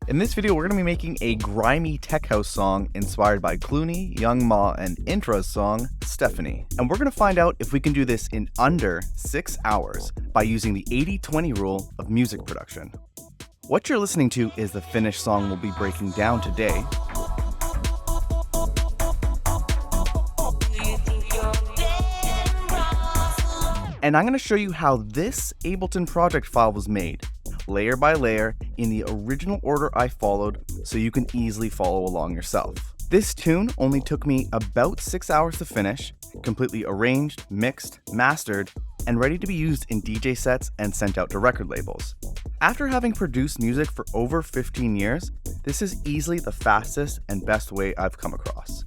In this video, we're going to be making a grimy tech house song inspired by Cloonee, Young Ma, and InntRaw's song, Stephanie. And we're going to find out if we can do this in under 6 hours by using the 80-20 rule of music production. What you're listening to is the finished song we'll be breaking down today. And I'm going to show you how this Ableton project file was made, layer by layer, in the original order I followed, so you can easily follow along yourself. This tune only took me about 6 hours to finish, completely arranged, mixed, mastered, and ready to be used in DJ sets and sent out to record labels. After having produced music for over 15 years, this is easily the fastest and best way I've come across.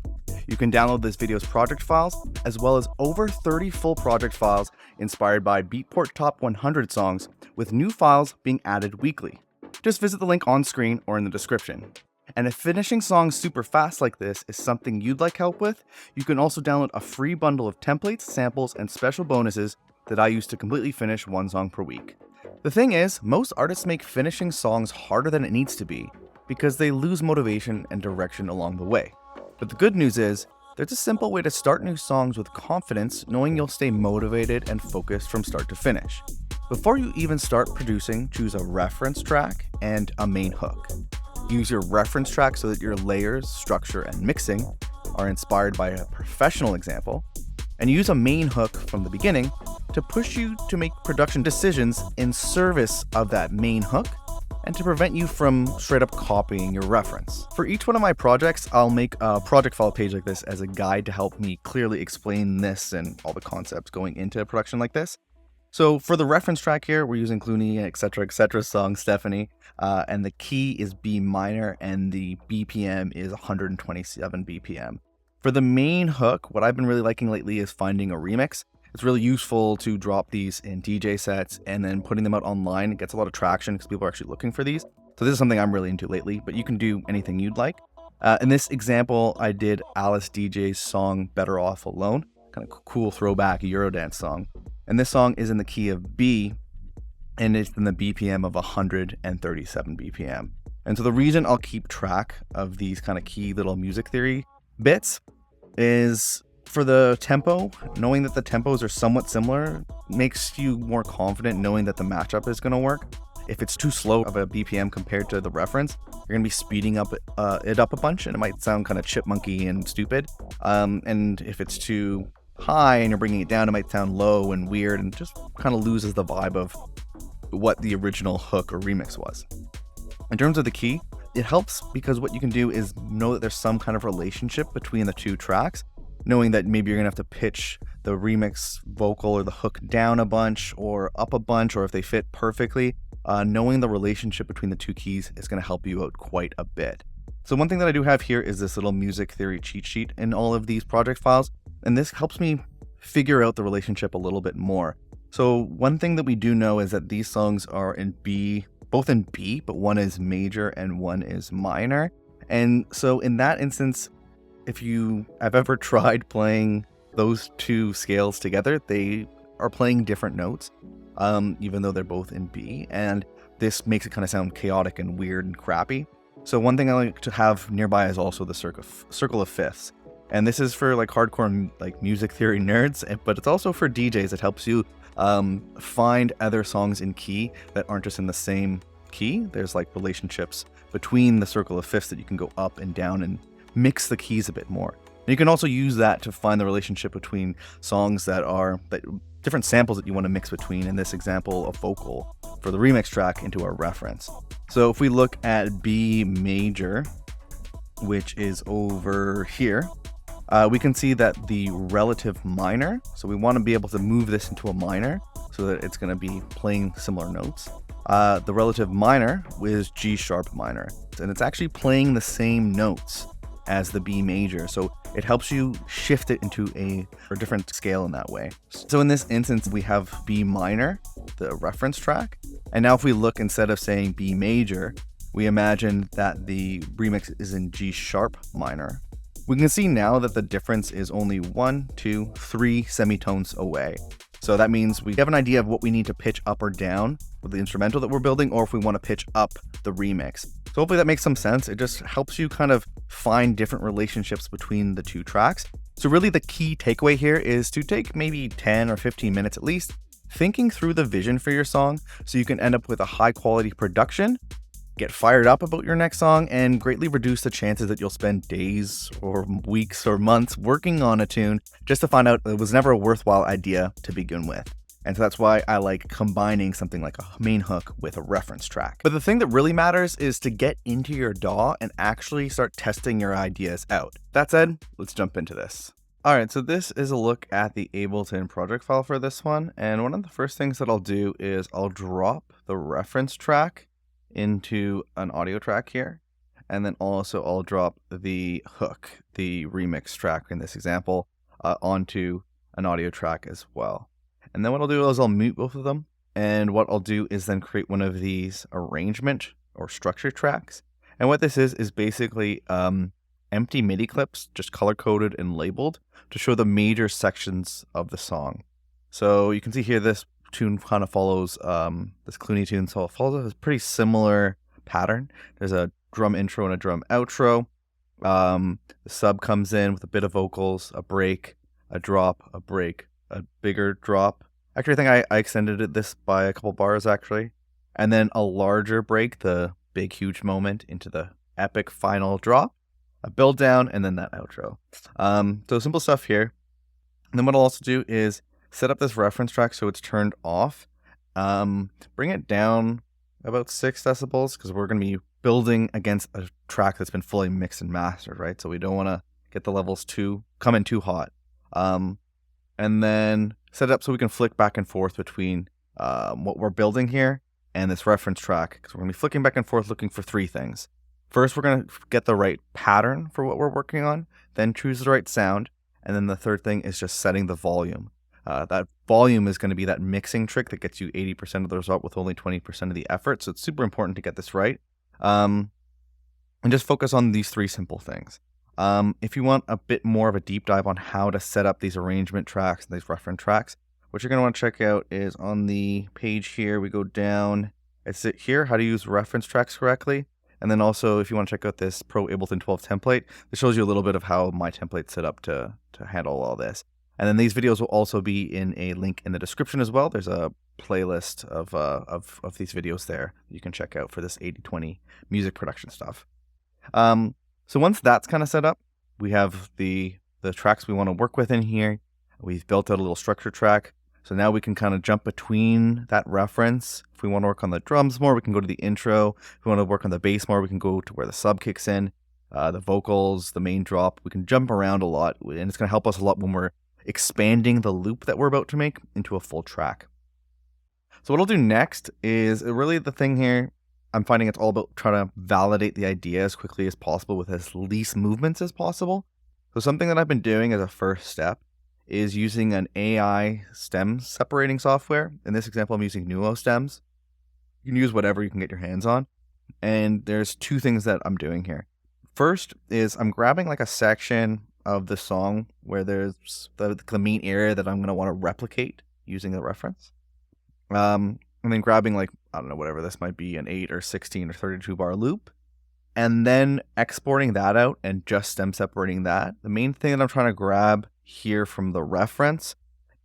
You can download this video's project files, as well as over 30 full project files inspired by Beatport Top 100 songs, with new files being added weekly. Just visit the link on screen or in the description. And if finishing songs super fast like this is something you'd like help with, you can also download a free bundle of templates, samples, and special bonuses that I use to completely finish one song per week. The thing is, most artists make finishing songs harder than it needs to be, because they lose motivation and direction along the way. But the good news is, there's a simple way to start new songs with confidence, knowing you'll stay motivated and focused from start to finish. Before you even start producing, choose a reference track and a main hook. Use your reference track so that your layers, structure, and mixing are inspired by a professional example, and use a main hook from the beginning to push you to make production decisions in service of that main hook, and to prevent you from straight up copying your reference. For each one of my projects, I'll make a project file page like this as a guide to help me clearly explain this and all the concepts going into a production like this. So for the reference track here, we're using Cloonee, etc. song Stephanie, and the key is B minor and the BPM is 127 BPM. For the main hook, what I've been really liking lately is finding a remix. It's really useful to drop these in DJ sets and then putting them out online. It gets a lot of traction because people are actually looking for these. So this is something I'm really into lately, but you can do anything you'd like. In this example, I did Alice DJ's song Better Off Alone, kind of cool throwback Eurodance song. And this song is in the key of B, and it's in the BPM of 137 BPM. And so the reason I'll keep track of these kind of key little music theory bits is for the tempo. Knowing that the tempos are somewhat similar makes you more confident knowing that the matchup is going to work. If it's too slow of a BPM compared to the reference, you're going to be speeding up it up a bunch, and it might sound kind of chipmunky and stupid. And if it's too high and you're bringing it down, it might sound low and weird and just kind of loses the vibe of what the original hook or remix was. In terms of the key, it helps because what you can do is know that there's some kind of relationship between the two tracks, knowing that maybe you're gonna have to pitch the remix vocal or the hook down a bunch or up a bunch, or if they fit perfectly, knowing the relationship between the two keys is gonna help you out quite a bit. So one thing that I do have here is this little music theory cheat sheet in all of these project files, and this helps me figure out the relationship a little bit more. So one thing that we do know is that these songs are in B, both in B, but one is major and one is minor. And so in that instance, if you have ever tried playing those two scales together, they are playing different notes, even though they're both in B, and this makes it kind of sound chaotic and weird and crappy. So one thing I like to have nearby is also the circle of fifths. And this is for like hardcore like music theory nerds, but it's also for DJs. It helps you find other songs in key that aren't just in the same key. There's like relationships between the circle of fifths that you can go up and down and mix the keys a bit more. And you can also use that to find the relationship between songs that different samples that you want to mix between, in this example, a vocal for the remix track into a reference. So if we look at B major, which is over here, we can see that the relative minor, so we want to be able to move this into a minor so that it's going to be playing similar notes. The relative minor is G sharp minor, and it's actually playing the same notes as the B major, so it helps you shift it into a different scale in that way. So in this instance, we have B minor, the reference track, and now if we look, instead of saying B major, we imagine that the remix is in G sharp minor. We can see now that the difference is only 1, 2, 3 semitones away. So that means we have an idea of what we need to pitch up or down with the instrumental that we're building, or if we want to pitch up the remix. So hopefully that makes some sense. It just helps you kind of find different relationships between the two tracks. So really the key takeaway here is to take maybe 10 or 15 minutes at least, thinking through the vision for your song so you can end up with a high quality production, get fired up about your next song, and greatly reduce the chances that you'll spend days or weeks or months working on a tune just to find out it was never a worthwhile idea to begin with. And so that's why I like combining something like a main hook with a reference track. But the thing that really matters is to get into your DAW and actually start testing your ideas out. That said, let's jump into this. All right, so this is a look at the Ableton project file for this one. And one of the first things that I'll do is I'll drop the reference track into an audio track here. And then also I'll drop the hook, the remix track in this example, onto an audio track as well. And then what I'll do is I'll mute both of them. And what I'll do is then create one of these arrangement or structure tracks. And what this is basically empty MIDI clips, just color-coded and labeled to show the major sections of the song. So you can see here this tune kind of follows this Cloonee tune, so it follows a pretty similar pattern. There's a drum intro and a drum outro. The sub comes in with a bit of vocals, a break, a drop, a break, a bigger drop. Actually, I think I extended this by a couple bars actually. And then a larger break, the big huge moment into the epic final drop, a build down, and then that outro. So simple stuff here. And then what I'll also do is set up this reference track so it's turned off. Bring it down about 6 decibels because we're going to be building against a track that's been fully mixed and mastered, right? So we don't want to get the levels come in too hot. And then set it up so we can flick back and forth between what we're building here and this reference track, because we're going to be flicking back and forth looking for 3 things. First, we're going to get the right pattern for what we're working on, then choose the right sound, and then the third thing is just setting the volume. That volume is going to be that mixing trick that gets you 80% of the result with only 20% of the effort, so it's super important to get this right. And just focus on these 3 simple things. If you want a bit more of a deep dive on how to set up these arrangement tracks and these reference tracks, what you're going to want to check out is on the page here, we go down, it's here, how to use reference tracks correctly. And then also, if you want to check out this Pro Ableton 12 template, this shows you a little bit of how my template's set up to handle all this. And then these videos will also be in a link in the description as well. There's a playlist of these videos there you can check out for this 80/20 music production stuff. So once that's kind of set up, we have the tracks we want to work with in here. We've built out a little structure track. So now we can kind of jump between that reference. If we want to work on the drums more, we can go to the intro. If we want to work on the bass more, we can go to where the sub kicks in, the vocals, the main drop. We can jump around a lot, and it's going to help us a lot when we're expanding the loop that we're about to make into a full track. So what I'll do next is really the thing here. I'm finding it's all about trying to validate the idea as quickly as possible with as least movements as possible. So something that I've been doing as a first step is using an AI stem separating software. In this example, I'm using Nuo stems. You can use whatever you can get your hands on. And there's 2 things that I'm doing here. First is I'm grabbing like a section of the song where there's the main area that I'm going to want to replicate using the reference. And then grabbing like, I don't know, whatever this might be, an 8 or 16 or 32 bar loop. And then exporting that out and just stem separating that. The main thing that I'm trying to grab here from the reference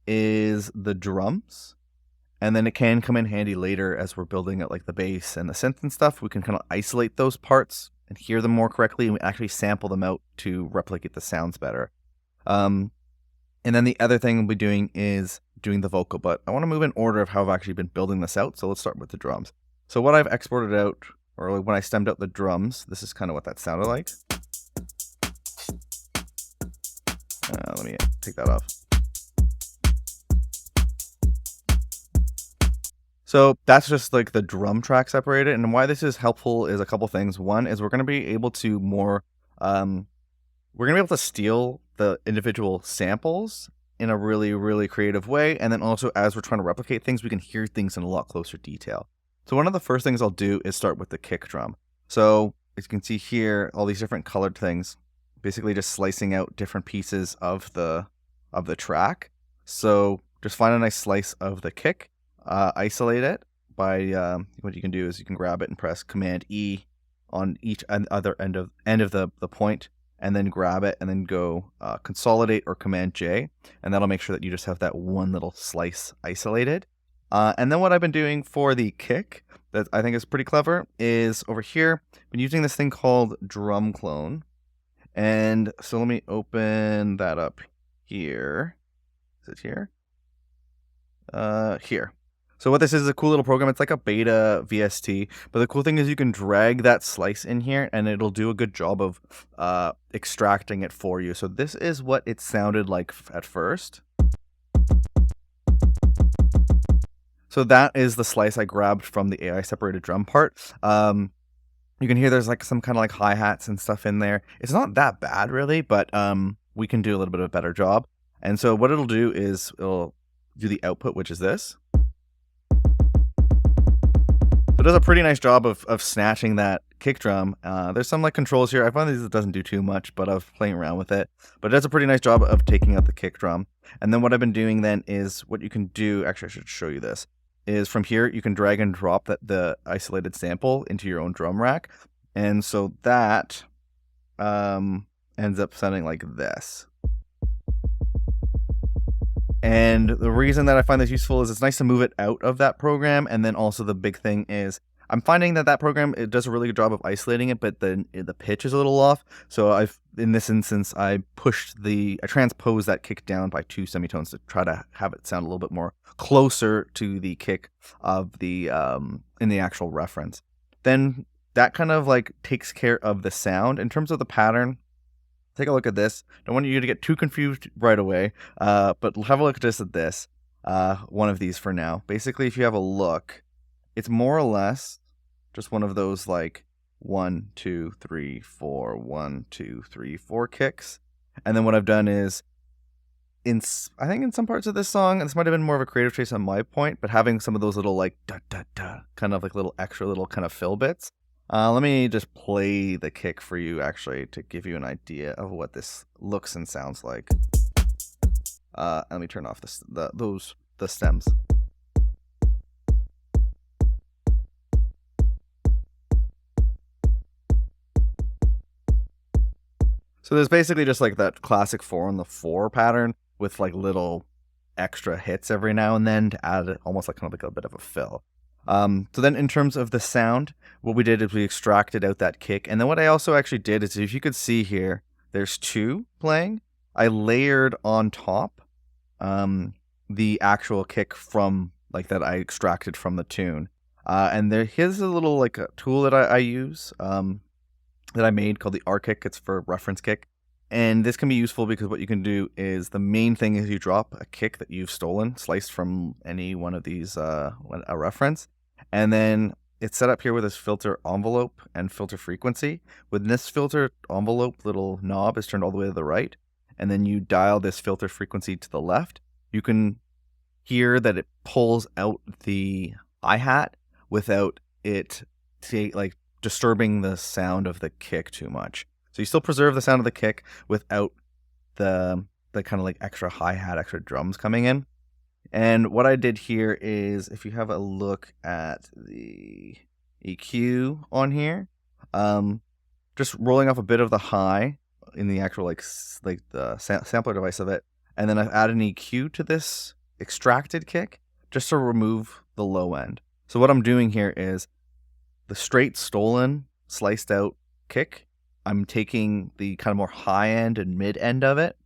is the drums. And then it can come in handy later as we're building out like the bass and the synth and stuff. We can kind of isolate those parts and hear them more correctly, and we actually sample them out to replicate the sounds better. And then the other thing we'll be doing is doing the vocal, but I want to move in order of how I've actually been building this out. So let's start with the drums. So what I've exported out, or when I stemmed out the drums, this is kind of what that sounded like. Let me take that off. So that's just like the drum track separated. And why this is helpful is a couple things. One is we're going to be able to steal the individual samples in a really, really creative way. And then also as we're trying to replicate things, we can hear things in a lot closer detail. So one of the first things I'll do is start with the kick drum. So as you can see here, all these different colored things, basically just slicing out different pieces of the track. So just find a nice slice of the kick, isolate it by, what you can do is you can grab it and press Command E on each other end of the point, and then grab it and then go Consolidate or Command J, and that'll make sure that you just have that one little slice isolated. And then what I've been doing for the kick that I think is pretty clever is over here, I've been using this thing called Drum Clone. And so let me open that up here. Is it here? Here. So what this is a cool little program. It's like a beta VST, but the cool thing is you can drag that slice in here and it'll do a good job of extracting it for you. So this is what it sounded like at first. So that is the slice I grabbed from the AI separated drum part. You can hear there's like some kind of like hi-hats and stuff in there. It's not that bad really, but we can do a little bit of a better job. And so what it'll do is it'll do the output, which is this. So it does a pretty nice job of snatching that kick drum. There's some like controls here. I find these it doesn't do too much, but I'm playing around with it. But it does a pretty nice job of taking out the kick drum. And then what I've been doing then is what you can do, actually I should show you this, is from here you can drag and drop the isolated sample into your own drum rack. And so that ends up sounding like this. And the reason that I find this useful is it's nice to move it out of that program. And then also the big thing is I'm finding that program, it does a really good job of isolating it, but the pitch is a little off. So in this instance, I transposed that kick down by 2 semitones to try to have it sound a little bit more closer to the kick of the in the actual reference. Then that kind of like takes care of the sound. In terms of the pattern, take a look at this. Don't want you to get too confused right away, but have a look just at this. One of these for now. Basically, if you have a look, it's more or less just one of those like 1, 2, 3, 4, 1, 2, 3, 4 kicks. And then what I've done is, I think in some parts of this song, and this might have been more of a creative choice on my point, but having some of those little like da da da kind of like little extra little kind of fill bits. Let me just play the kick for you actually to give you an idea of what this looks and sounds like. Let me turn off the stems. So there's basically just like that classic 4-on-the-4 pattern with like little extra hits every now and then to add almost like kind of like a bit of a fill. So then in terms of the sound, what we did is we extracted out that kick. And then what I also actually did is, if you could see here, there's 2 playing. I layered on top the actual kick from like that I extracted from the tune. And here's a little like a tool that I use that I made called the R kick. It's for reference kick. And this can be useful because what you can do is, the main thing is you drop a kick that you've stolen, sliced from any one of these, a reference. And then it's set up here with this filter envelope and filter frequency. When this filter envelope little knob is turned all the way to the right, and then you dial this filter frequency to the left, you can hear that it pulls out the hi-hat without it disturbing the sound of the kick too much. So you still preserve the sound of the kick without the kind of like extra hi-hat, extra drums coming in. And what I did here is, if you have a look at the EQ on here, just rolling off a bit of the high in the actual like the sampler device of it, and then I've added an EQ to this extracted kick just to remove the low end. So what I'm doing here is the straight stolen sliced out kick, I'm taking the kind of more high end and mid end of it,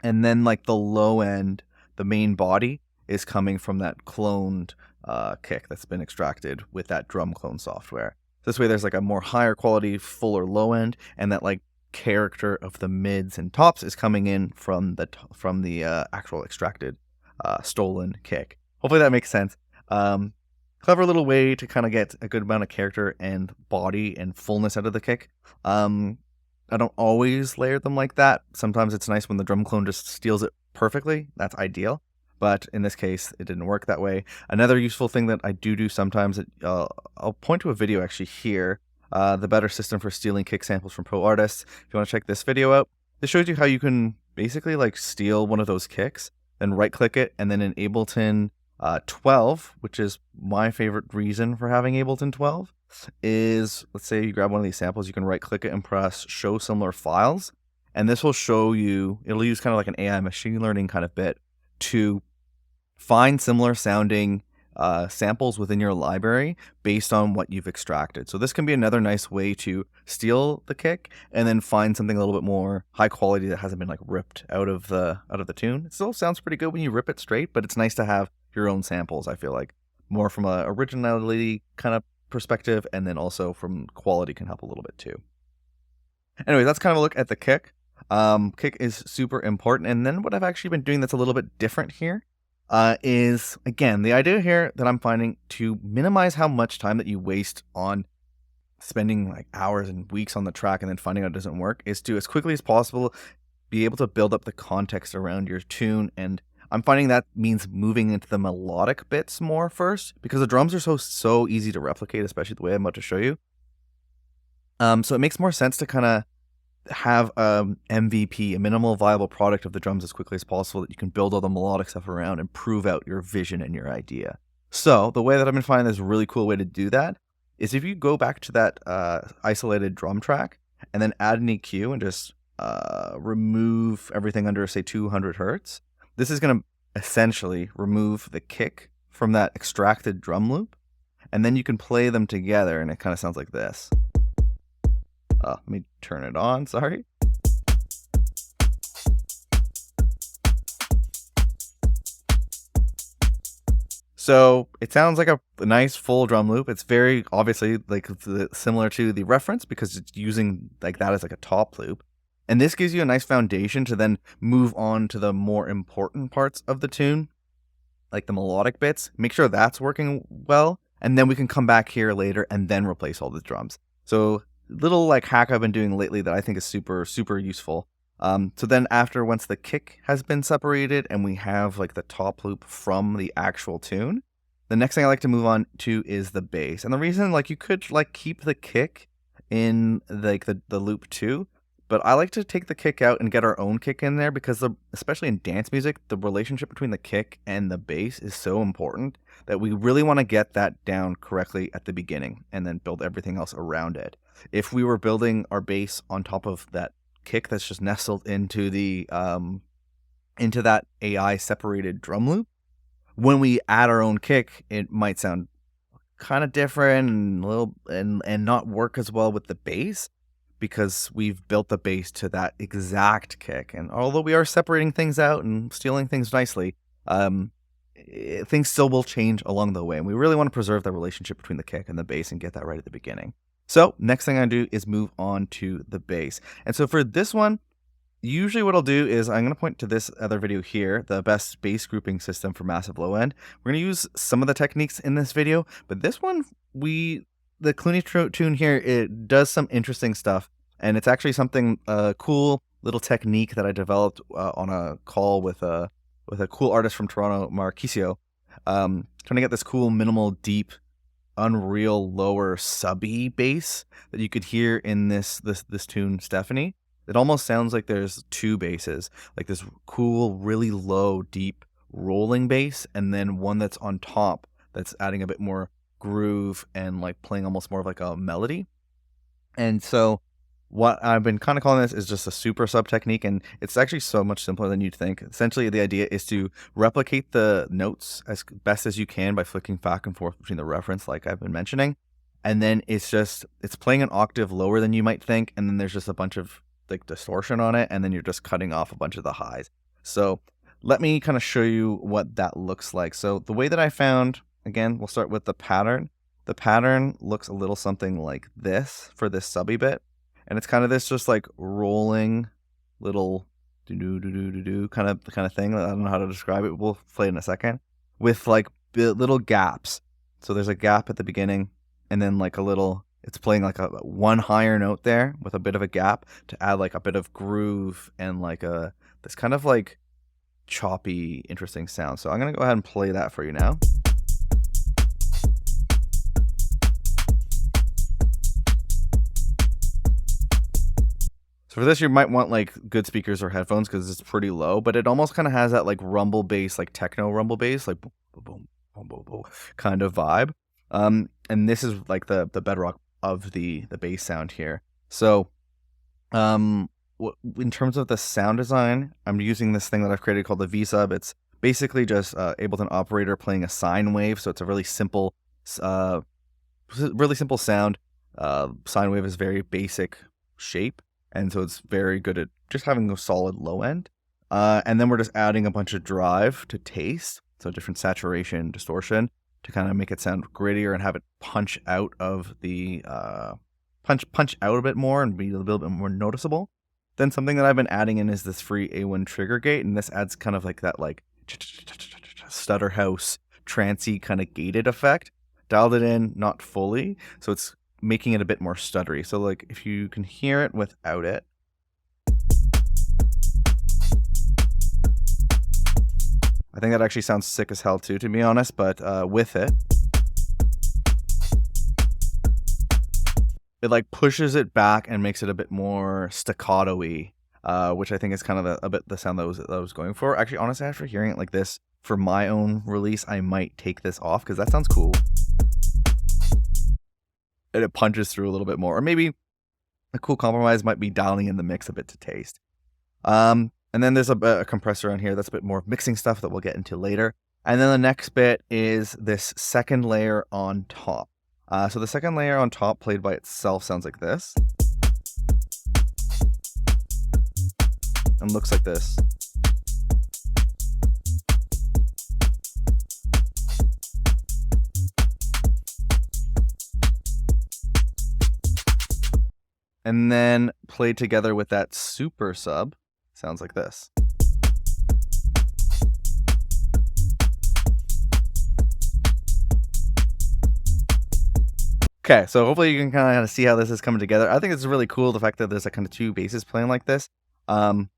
and then like the low end, the main body, is coming from that cloned kick that's been extracted with that drum clone software. This way there's like a more higher quality, fuller low end, and that like character of the mids and tops is coming in from the actual extracted stolen kick. Hopefully that makes sense. Clever little way to kind of get a good amount of character and body and fullness out of the kick. I don't always layer them like that. Sometimes it's nice when the drum clone just steals it perfectly. That's ideal. But in this case, it didn't work that way. Another useful thing that I do sometimes, I'll point to a video actually here, the better system for stealing kick samples from pro artists. If you want to check this video out, this shows you how you can basically like steal one of those kicks, then right click it, and then in Ableton 12, which is my favorite reason for having Ableton 12, is, let's say you grab one of these samples, you can right click it and press show similar files. And this will show you, it'll use kind of like an AI machine learning kind of bit to find similar sounding samples within your library based on what you've extracted. So this can be another nice way to steal the kick and then find something a little bit more high quality that hasn't been like ripped out of the tune. It still sounds pretty good when you rip it straight, but it's nice to have your own samples, I feel like. More from a originality kind of perspective, and then also from quality can help a little bit too. Anyway, that's kind of a look at the kick. Kick is super important. And then what I've actually been doing that's a little bit different here is, again, the idea here that I'm finding to minimize how much time that you waste on spending like hours and weeks on the track and then finding out it doesn't work, is to, as quickly as possible, be able to build up the context around your tune. And I'm finding that means moving into the melodic bits more first, because the drums are so easy to replicate, especially the way I'm about to show you. So it makes more sense to kind of have MVP, a minimal viable product of the drums, as quickly as possible, that you can build all the melodic stuff around and prove out your vision and your idea. So the way that I've been finding this really cool way to do that is if you go back to that isolated drum track and then add an EQ and just remove everything under, say, 200 hertz, this is going to essentially remove the kick from that extracted drum loop, and then you can play them together and it kind of sounds like this. Let me turn it on, sorry. So it sounds like a nice full drum loop. It's very obviously like similar to the reference because it's using like that as like a top loop. And this gives you a nice foundation to then move on to the more important parts of the tune, like the melodic bits. Make sure that's working well, and then we can come back here later and then replace all the drums. So little like hack I've been doing lately that I think is super useful. So then after, once the kick has been separated and we have like the top loop from the actual tune, the next thing I like to move on to is the bass. And the reason, like, you could like keep the kick in like the loop too, but I like to take the kick out and get our own kick in there, because especially in dance music, the relationship between the kick and the bass is so important that we really want to get that down correctly at the beginning and then build everything else around it. If we were building our bass on top of that kick that's just nestled into the into that AI separated drum loop, when we add our own kick, it might sound kind of different and a little and not work as well with the bass, because we've built the bass to that exact kick. And although we are separating things out and stealing things nicely, things still will change along the way. And we really want to preserve the relationship between the kick and the bass and get that right at the beginning. So next thing I do is move on to the bass. And so for this one, usually what I'll do is I'm going to point to this other video here, the best bass grouping system for massive low end. We're going to use some of the techniques in this video, but this one, the Cloonee tune here, it does some interesting stuff, and it's actually something cool little technique that I developed on a call with a cool artist from Toronto, Marquisio, trying to get this cool minimal deep unreal lower subby bass that you could hear in this tune, Stephanie. It almost sounds like there's two basses, like this cool really low deep rolling bass, and then one that's on top that's adding a bit more groove and like playing almost more of like a melody. And so what I've been kind of calling this is just a super sub technique, and it's actually so much simpler than you'd think. Essentially, the idea is to replicate the notes as best as you can by flicking back and forth between the reference, like I've been mentioning. And then it's playing an octave lower than you might think, and then there's just a bunch of like distortion on it, and then you're just cutting off a bunch of the highs. So let me kind of show you what that looks like. So the way that I found, again, we'll start with the pattern. The pattern looks a little something like this for this subby bit. And it's kind of this just like rolling little do kind of thing. I don't know how to describe it. We'll play it in a second. With like little gaps. So there's a gap at the beginning, and then like it's playing like a one higher note there with a bit of a gap to add like a bit of groove and like this kind of like choppy, interesting sound. So I'm going to go ahead and play that for you now. So for this, you might want like good speakers or headphones because it's pretty low, but it almost kind of has that like rumble bass, like techno rumble bass, like boom, boom, boom, boom, boom, kind of vibe. And this is like the bedrock of the bass sound here. So in terms of the sound design, I'm using this thing that I've created called the V-sub. It's basically just Ableton Operator playing a sine wave. So it's a really simple sound. Sine wave is very basic shape, and so it's very good at just having a solid low end. And then we're just adding a bunch of drive to taste, so different saturation, distortion, to kind of make it sound grittier and have it punch out of the punch out a bit more and be a little bit more noticeable. Then something that I've been adding in is this free A1 trigger gate, and this adds kind of like that like stutter house trancey kind of gated effect. Dialed it in, not fully, so it's making it a bit more stuttery. So like if you can hear it without it, I think that actually sounds sick as hell too, to be honest, but with it, it like pushes it back and makes it a bit more staccato-y, which I think is kind of a bit the sound that I was going for. Actually, honestly, after hearing it like this for my own release, I might take this off because that sounds cool. And it punches through a little bit more. Or maybe a cool compromise might be dialing in the mix a bit to taste. And then there's a compressor on here that's a bit more mixing stuff that we'll get into later. And then the next bit is this second layer on top. So the second layer on top played by itself sounds like this. And looks like this. And then played together with that super sub, sounds like this. Okay, so hopefully you can kind of see how this is coming together. I think it's really cool, the fact that there's kind of two basses playing like this. And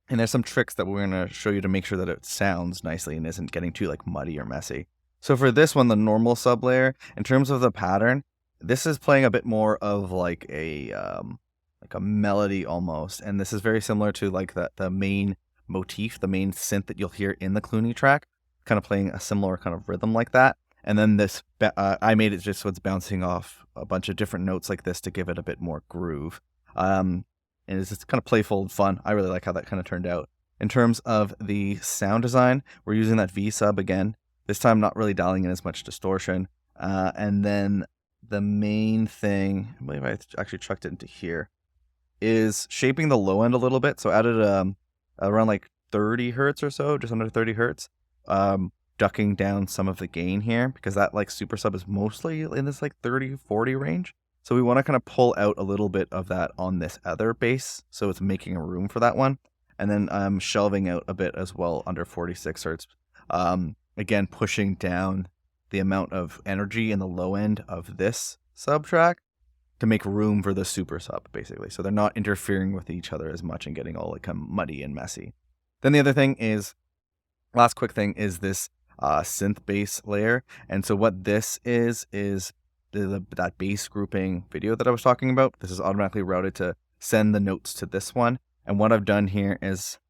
there's some tricks that we're going to show you to make sure that it sounds nicely and isn't getting too like muddy or messy. So for this one, the normal sub layer, in terms of the pattern, this is playing a bit more of like a melody almost, and this is very similar to like the main motif, the main synth that you'll hear in the Cloonee track, kind of playing a similar kind of rhythm like that. And then this, I made it just so it's bouncing off a bunch of different notes like this to give it a bit more groove. And it's just kind of playful and fun. I really like how that kind of turned out. In terms of the sound design, we're using that V sub again. This time not really dialing in as much distortion. And then the main thing, I believe I actually chucked it into here, is shaping the low end a little bit. So added around like 30 hertz or so, just under 30 hertz. Ducking down some of the gain here because that like super sub is mostly in this like 30-40 range. So we want to kind of pull out a little bit of that on this other bass. So it's making a room for that one. And then I'm shelving out a bit as well under 46 hertz. Again, pushing down the amount of energy in the low end of this sub track to make room for the super sub, basically. So they're not interfering with each other as much and getting all like muddy and messy. Then the other thing is, last quick thing is this synth bass layer. And so what this is that bass grouping video that I was talking about. This is automatically routed to send the notes to this one. And what I've done here is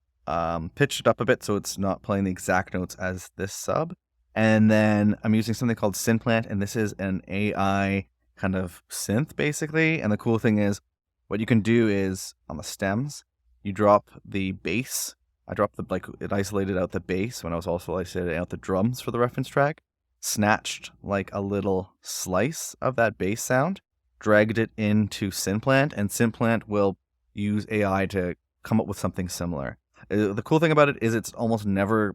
pitched it up a bit so it's not playing the exact notes as this sub. And then I'm using something called Synth, and this is an AI kind of synth basically. And the cool thing is what you can do is on the stems, you drop the bass. I dropped it isolated out the bass when I was also isolating out the drums for the reference track, snatched like a little slice of that bass sound, dragged it into Synth, and Synth will use AI to come up with something similar. The cool thing about it is it's almost never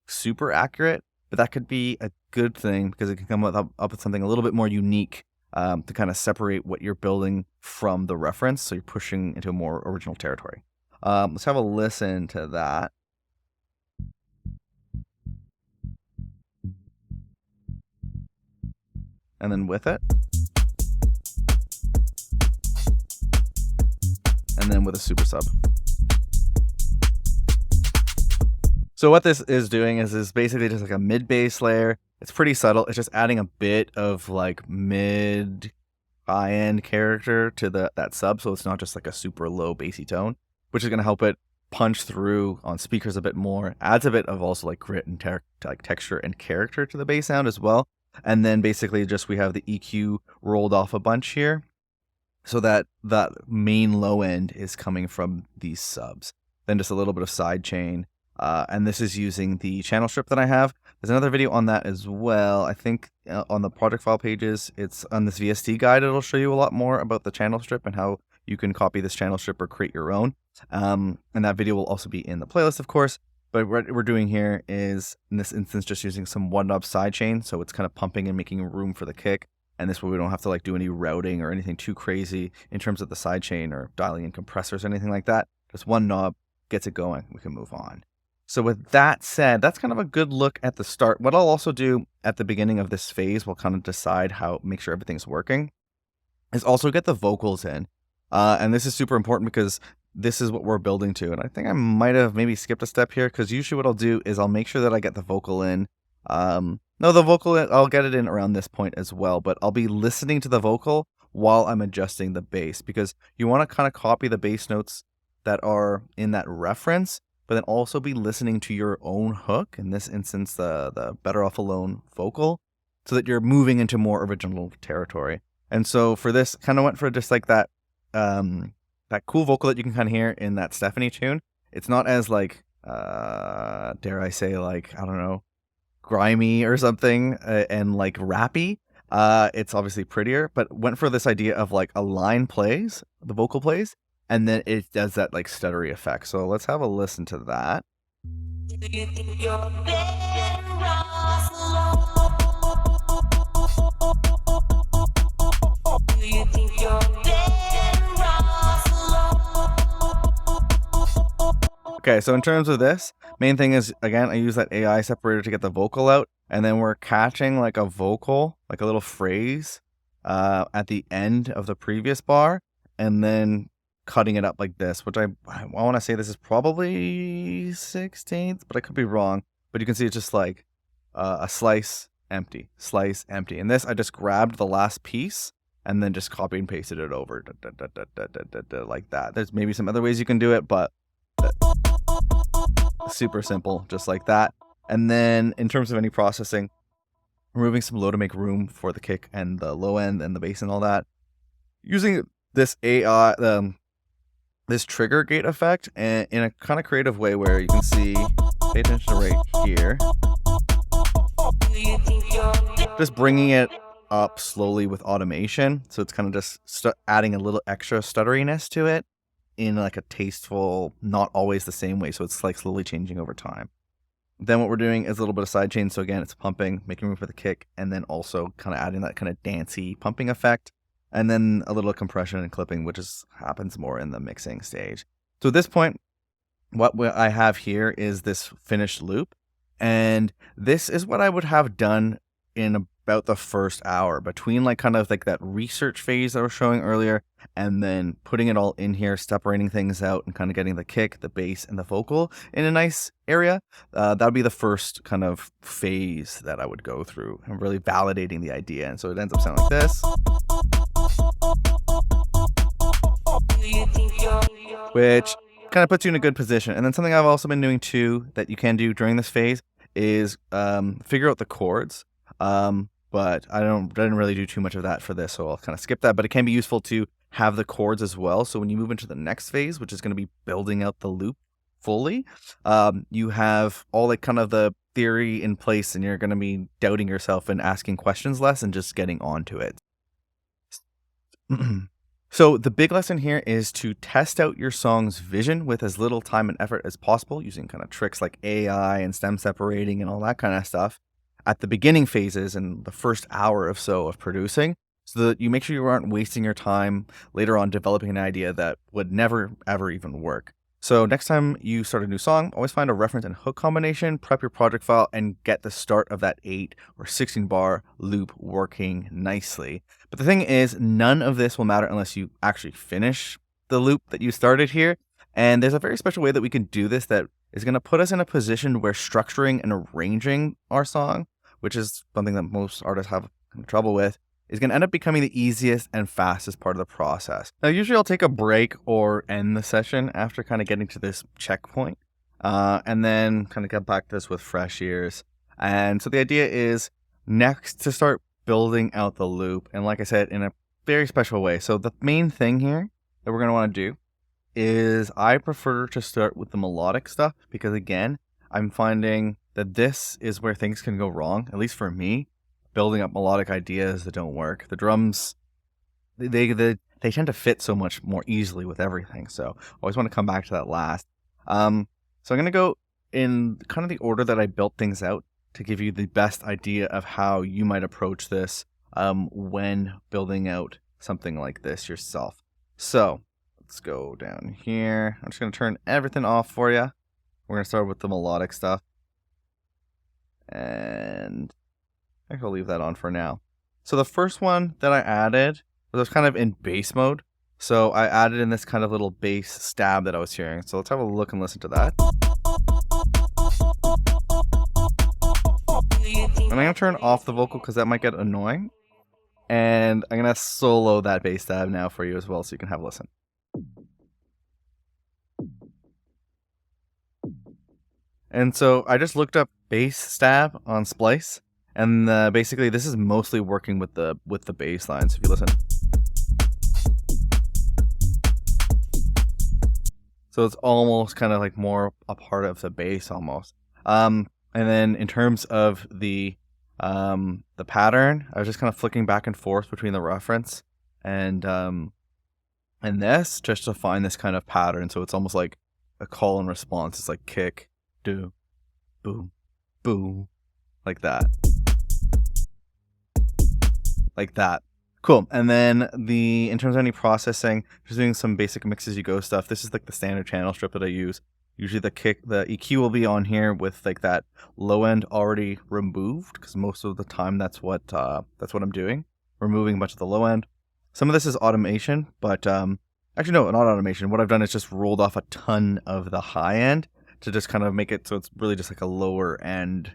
super accurate, but that could be a good thing because it can come up with something a little bit more unique to kind of separate what you're building from the reference, so you're pushing into a more original territory. Let's have a listen to that. And then with it. And then with a super sub. So what this is doing is basically just like a mid bass layer. It's pretty subtle. It's just adding a bit of like mid high end character to that sub, so it's not just like a super low bassy tone, which is going to help it punch through on speakers a bit more. Adds a bit of also like grit and texture and character to the bass sound as well. And then basically just we have the EQ rolled off a bunch here, so that that main low end is coming from these subs. Then just a little bit of sidechain. And this is using the channel strip that I have. There's another video on that as well. I think on the project file pages, it's on this VST guide. It'll show you a lot more about the channel strip and how you can copy this channel strip or create your own. And that video will also be in the playlist, of course. But what we're doing here is, in this instance, just using some one knob sidechain. So it's kind of pumping and making room for the kick. And this way we don't have to like do any routing or anything too crazy in terms of the sidechain or dialing in compressors or anything like that. Just one knob gets it going. We can move on. So with that said, that's kind of a good look at the start. What I'll also do at the beginning of this phase, we'll kind of decide make sure everything's working, is also get the vocals in. And this is super important because this is what we're building to. And I think I might have maybe skipped a step here, because usually what I'll do is I'll make sure that I get the vocal in. No, the vocal, I'll get it in around this point as well, but I'll be listening to the vocal while I'm adjusting the bass, because you want to kind of copy the bass notes that are in that reference, but then also be listening to your own hook, in this instance, the Better Off Alone vocal, so that you're moving into more original territory. And so for this, kind of went for just like that, that cool vocal that you can kind of hear in that Stephanie tune. It's not as like, dare I say, like, I don't know, grimy or something, and like rappy. It's obviously prettier, but went for this idea of like a line plays, the vocal plays, and then it does that like stuttery effect. So let's have a listen to that. Do you think you're better off alone? Do you think you're better off alone? Okay, so in terms of this, main thing is, again, I use that AI separator to get the vocal out, and then we're catching like a vocal, like a little phrase at the end of the previous bar, and then cutting it up like this, which I want to say this is probably 16th, but I could be wrong. But you can see it's just like a slice, empty, slice, empty. And this, I just grabbed the last piece and then just copied and pasted it over like that. There's maybe some other ways you can do it, but super simple, just like that. And then in terms of any processing, removing some low to make room for the kick and the low end and the bass and all that. Using this AI, this trigger gate effect, and in a kind of creative way where you can see, pay attention to right here, just bringing it up slowly with automation. So it's kind of just adding a little extra stutteriness to it in like a tasteful, not always the same way. So it's like slowly changing over time. Then what we're doing is a little bit of sidechain. So again, it's pumping, making room for the kick, and then also kind of adding that kind of dancey pumping effect. And then a little compression and clipping, which happens more in the mixing stage. So at this point, what I have here is this finished loop. And this is what I would have done in about the first hour, between like kind of like that research phase that I was showing earlier, and then putting it all in here, separating things out, and kind of getting the kick, the bass, and the vocal in a nice area. That would be the first kind of phase that I would go through, and really validating the idea. And so it ends up sounding like this, which kind of puts you in a good position. And then something I've also been doing too that you can do during this phase is figure out the chords. But I didn't really do too much of that for this, so I'll kind of skip that. But it can be useful to have the chords as well. So when you move into the next phase, which is going to be building out the loop fully, you have all like kind of the theory in place, and you're going to be doubting yourself and asking questions less and just getting onto it. So the big lesson here is to test out your song's vision with as little time and effort as possible, using kind of tricks like AI and stem separating and all that kind of stuff at the beginning phases and the first hour or so of producing, so that you make sure you aren't wasting your time later on developing an idea that would never, ever even work. So next time you start a new song, always find a reference and hook combination, prep your project file, and get the start of that 8 or 16 bar loop working nicely. But the thing is, none of this will matter unless you actually finish the loop that you started here. And there's a very special way that we can do this that is going to put us in a position where structuring and arranging our song, which is something that most artists have trouble with, is going to end up becoming the easiest and fastest part of the process. Now, usually I'll take a break or end the session after kind of getting to this checkpoint, and then kind of get back to this with fresh ears. And so the idea is, next to start building out the loop, and like I said, in a very special way. So the main thing here that we're going to want to do is I prefer to start with the melodic stuff, because again, I'm finding that this is where things can go wrong, at least for me, building up melodic ideas that don't work. The drums, they tend to fit so much more easily with everything, so I always want to come back to that last. So I'm going to go in kind of the order that I built things out to give you the best idea of how you might approach this when building out something like this yourself. So let's go down here. I'm just going to turn everything off for you. We're going to start with the melodic stuff. And I think I'll leave that on for now. So the first one that I added was kind of in bass mode. So I added in this kind of little bass stab that I was hearing. So let's have a look and listen to that. And I'm going to turn off the vocal because that might get annoying. And I'm going to solo that bass stab now for you as well so you can have a listen. And so I just looked up bass stab on Splice, and basically this is mostly working with the bass lines. If you listen, so it's almost kind of like more a part of the bass almost. And then in terms of the pattern, I was just kind of flicking back and forth between the reference and this just to find this kind of pattern. So it's almost like a call and response. It's like kick, do, boom, boom, like that. Like that. Cool. And then in terms of any processing, just doing some basic mix as you go stuff. This is like the standard channel strip that I use. Usually the EQ will be on here with like that low end already removed, because most of the time that's what I'm doing. Removing a bunch of the low end. Some of this is automation, but actually no, not automation. What I've done is just rolled off a ton of the high end to just kind of make it so it's really just like a lower end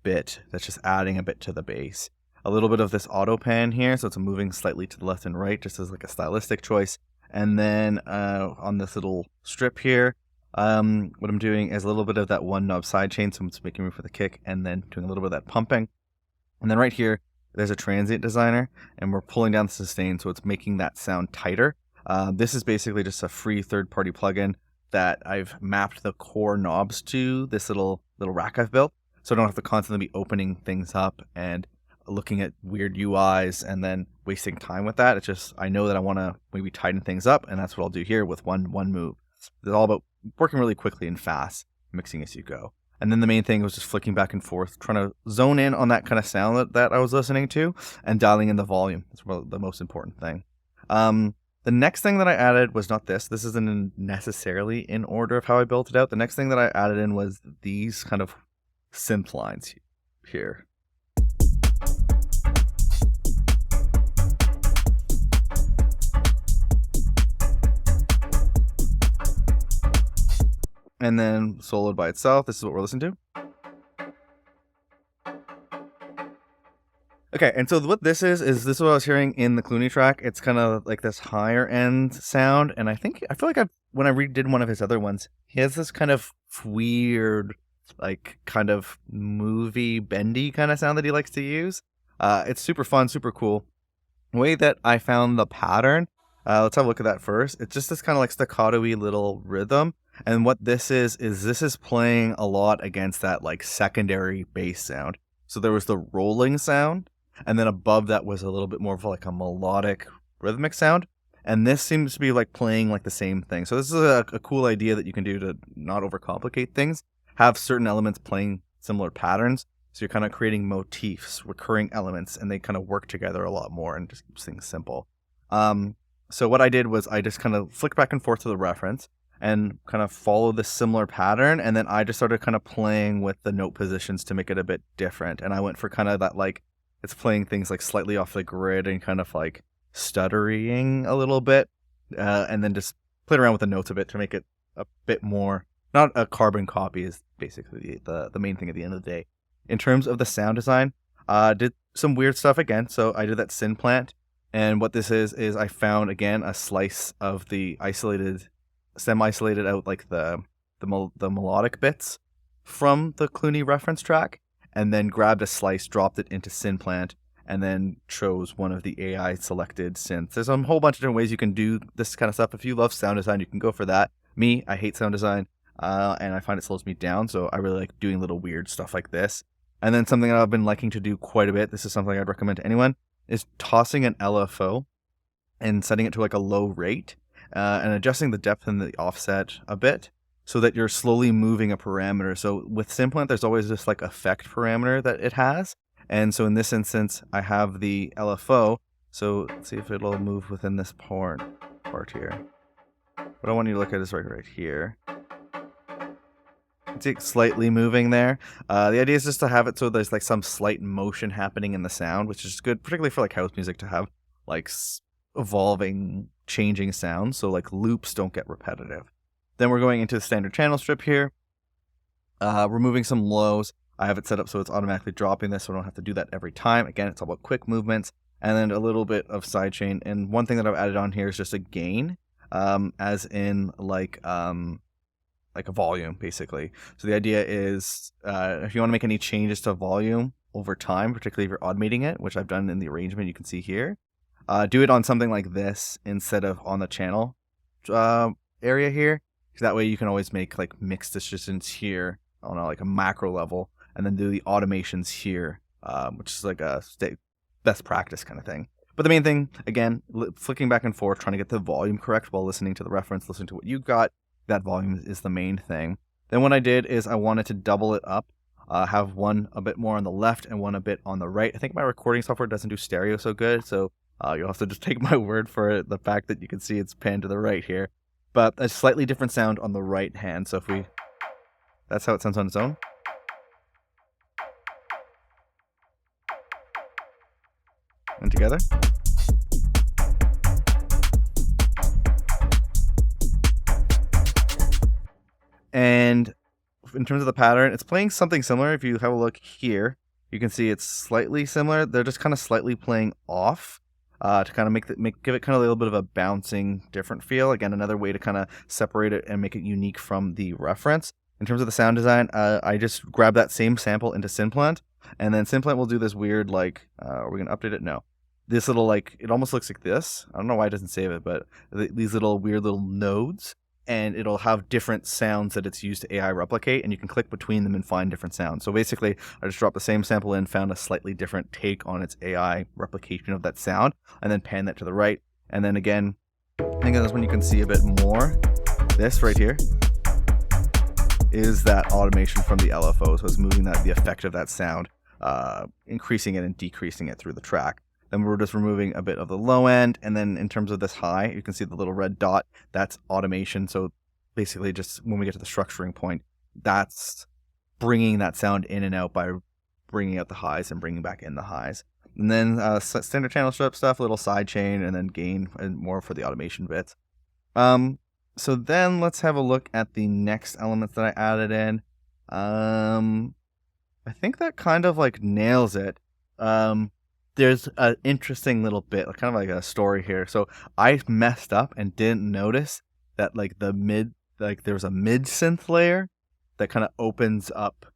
bit that's just adding a bit to the bass. A little bit of this auto pan here, so it's moving slightly to the left and right just as like a stylistic choice. And then on this little strip here, what I'm doing is a little bit of that one knob sidechain, so it's making room for the kick, and then doing a little bit of that pumping. And then right here, there's a transient designer, and we're pulling down the sustain, so it's making that sound tighter. This is basically just a free third-party plugin that I've mapped the core knobs to this little rack I've built, so I don't have to constantly be opening things up and looking at weird UIs and then wasting time with that. It's just, I know that I want to maybe tighten things up, and that's what I'll do here with one move. It's all about working really quickly and fast, mixing as you go. And then the main thing was just flicking back and forth, trying to zone in on that kind of sound that I was listening to, and dialing in the volume. That's really the most important thing. The next thing that I added was not this. This isn't necessarily in order of how I built it out. The next thing that I added in was these kind of synth lines here. And then soloed by itself. This is what we're listening to. Okay, and so what this is this is what I was hearing in the Cloonee track. It's kind of like this higher end sound, and I feel like when I redid one of his other ones, he has this kind of weird, like kind of movie bendy kind of sound that he likes to use. It's super fun, super cool. The way that I found the pattern, let's have a look at that first. It's just this kind of like staccato-y little rhythm. And what this is this is playing a lot against that like secondary bass sound. So there was the rolling sound, and then above that was a little bit more of like a melodic rhythmic sound. And this seems to be like playing like the same thing. So this is a cool idea that you can do to not overcomplicate things. Have certain elements playing similar patterns. So you're kind of creating motifs, recurring elements, and they kind of work together a lot more and just keeps things simple. So what I did was I just kind of flicked back and forth to the reference and kind of follow this similar pattern, and then I just started kind of playing with the note positions to make it a bit different. And I went for kind of that, like, it's playing things like slightly off the grid and kind of like stuttering a little bit, and then just played around with the notes a bit to make it a bit more, not a carbon copy is basically the main thing at the end of the day. In terms of the sound design, did some weird stuff again. So I did that synth plant, and what this is I found again a slice of the semi-isolated out like the melodic bits from the Cloonee reference track, and then grabbed a slice, dropped it into Synplant, and then chose one of the AI selected synths. There's a whole bunch of different ways you can do this kind of stuff. If you love sound design, you can go for that. Me, I hate sound design, and I find it slows me down, so I really like doing little weird stuff like this. And then something that I've been liking to do quite a bit, this is something I'd recommend to anyone, is tossing an LFO and setting it to like a low rate, and adjusting the depth and the offset a bit so that you're slowly moving a parameter. So with Synplant, there's always this like effect parameter that it has. And so in this instance, I have the LFO. So let's see if it'll move within this part here. What I want you to look at is right here. See it slightly moving there. The idea is just to have it so there's like some slight motion happening in the sound, which is good, particularly for like house music, to have like evolving, changing sounds, so like loops don't get repetitive. Then we're going into the standard channel strip here, removing some lows. I have it set up so it's automatically dropping this, so I don't have to do that every time. Again, it's all about quick movements, and then a little bit of sidechain. And one thing that I've added on here is just a gain, as in like a volume, basically. So the idea is, if you want to make any changes to volume over time, particularly if you're automating it, which I've done in the arrangement you can see here, do it on something like this instead of on the channel area here. So that way you can always make like mixed decisions here on like a macro level, and then do the automations here, which is like a best practice kind of thing. But the main thing, again, flicking back and forth, trying to get the volume correct while listening to the reference, listening to what you've got. That volume is the main thing. Then what I did is I wanted to double it up, have one a bit more on the left and one a bit on the right. I think my recording software doesn't do stereo so good, so you'll have to just take my word for it, the fact that you can see it's panned to the right here. But a slightly different sound on the right hand. So if that's how it sounds on its own. And together. And in terms of the pattern, it's playing something similar. If you have a look here, you can see it's slightly similar. They're just kind of slightly playing off to kind of give it kind of a little bit of a bouncing, different feel. Again, another way to kind of separate it and make it unique from the reference. In terms of the sound design, I just grab that same sample into Synplant, and then Synplant will do this weird, like, are we going to update it? No. This little, like, it almost looks like this. I don't know why it doesn't save it, but these little weird little nodes, and it'll have different sounds that it's used to AI replicate, and you can click between them and find different sounds. So basically, I just dropped the same sample in, found a slightly different take on its AI replication of that sound, and then pan that to the right. And then again, I think that's when you can see a bit more. This right here is that automation from the LFO, so it's moving the effect of that sound, increasing it and decreasing it through the track. Then we're just removing a bit of the low end, and then in terms of this high, you can see the little red dot, that's automation. So basically just when we get to the structuring point, that's bringing that sound in and out by bringing out the highs and bringing back in the highs. And then standard channel strip stuff, a little side chain, and then gain, and more for the automation bits. So then let's have a look at the next elements that I added in. I think that kind of like nails it. There's an interesting little bit, kind of like a story here. So I messed up and didn't notice that like there's a mid synth layer that kind of opens up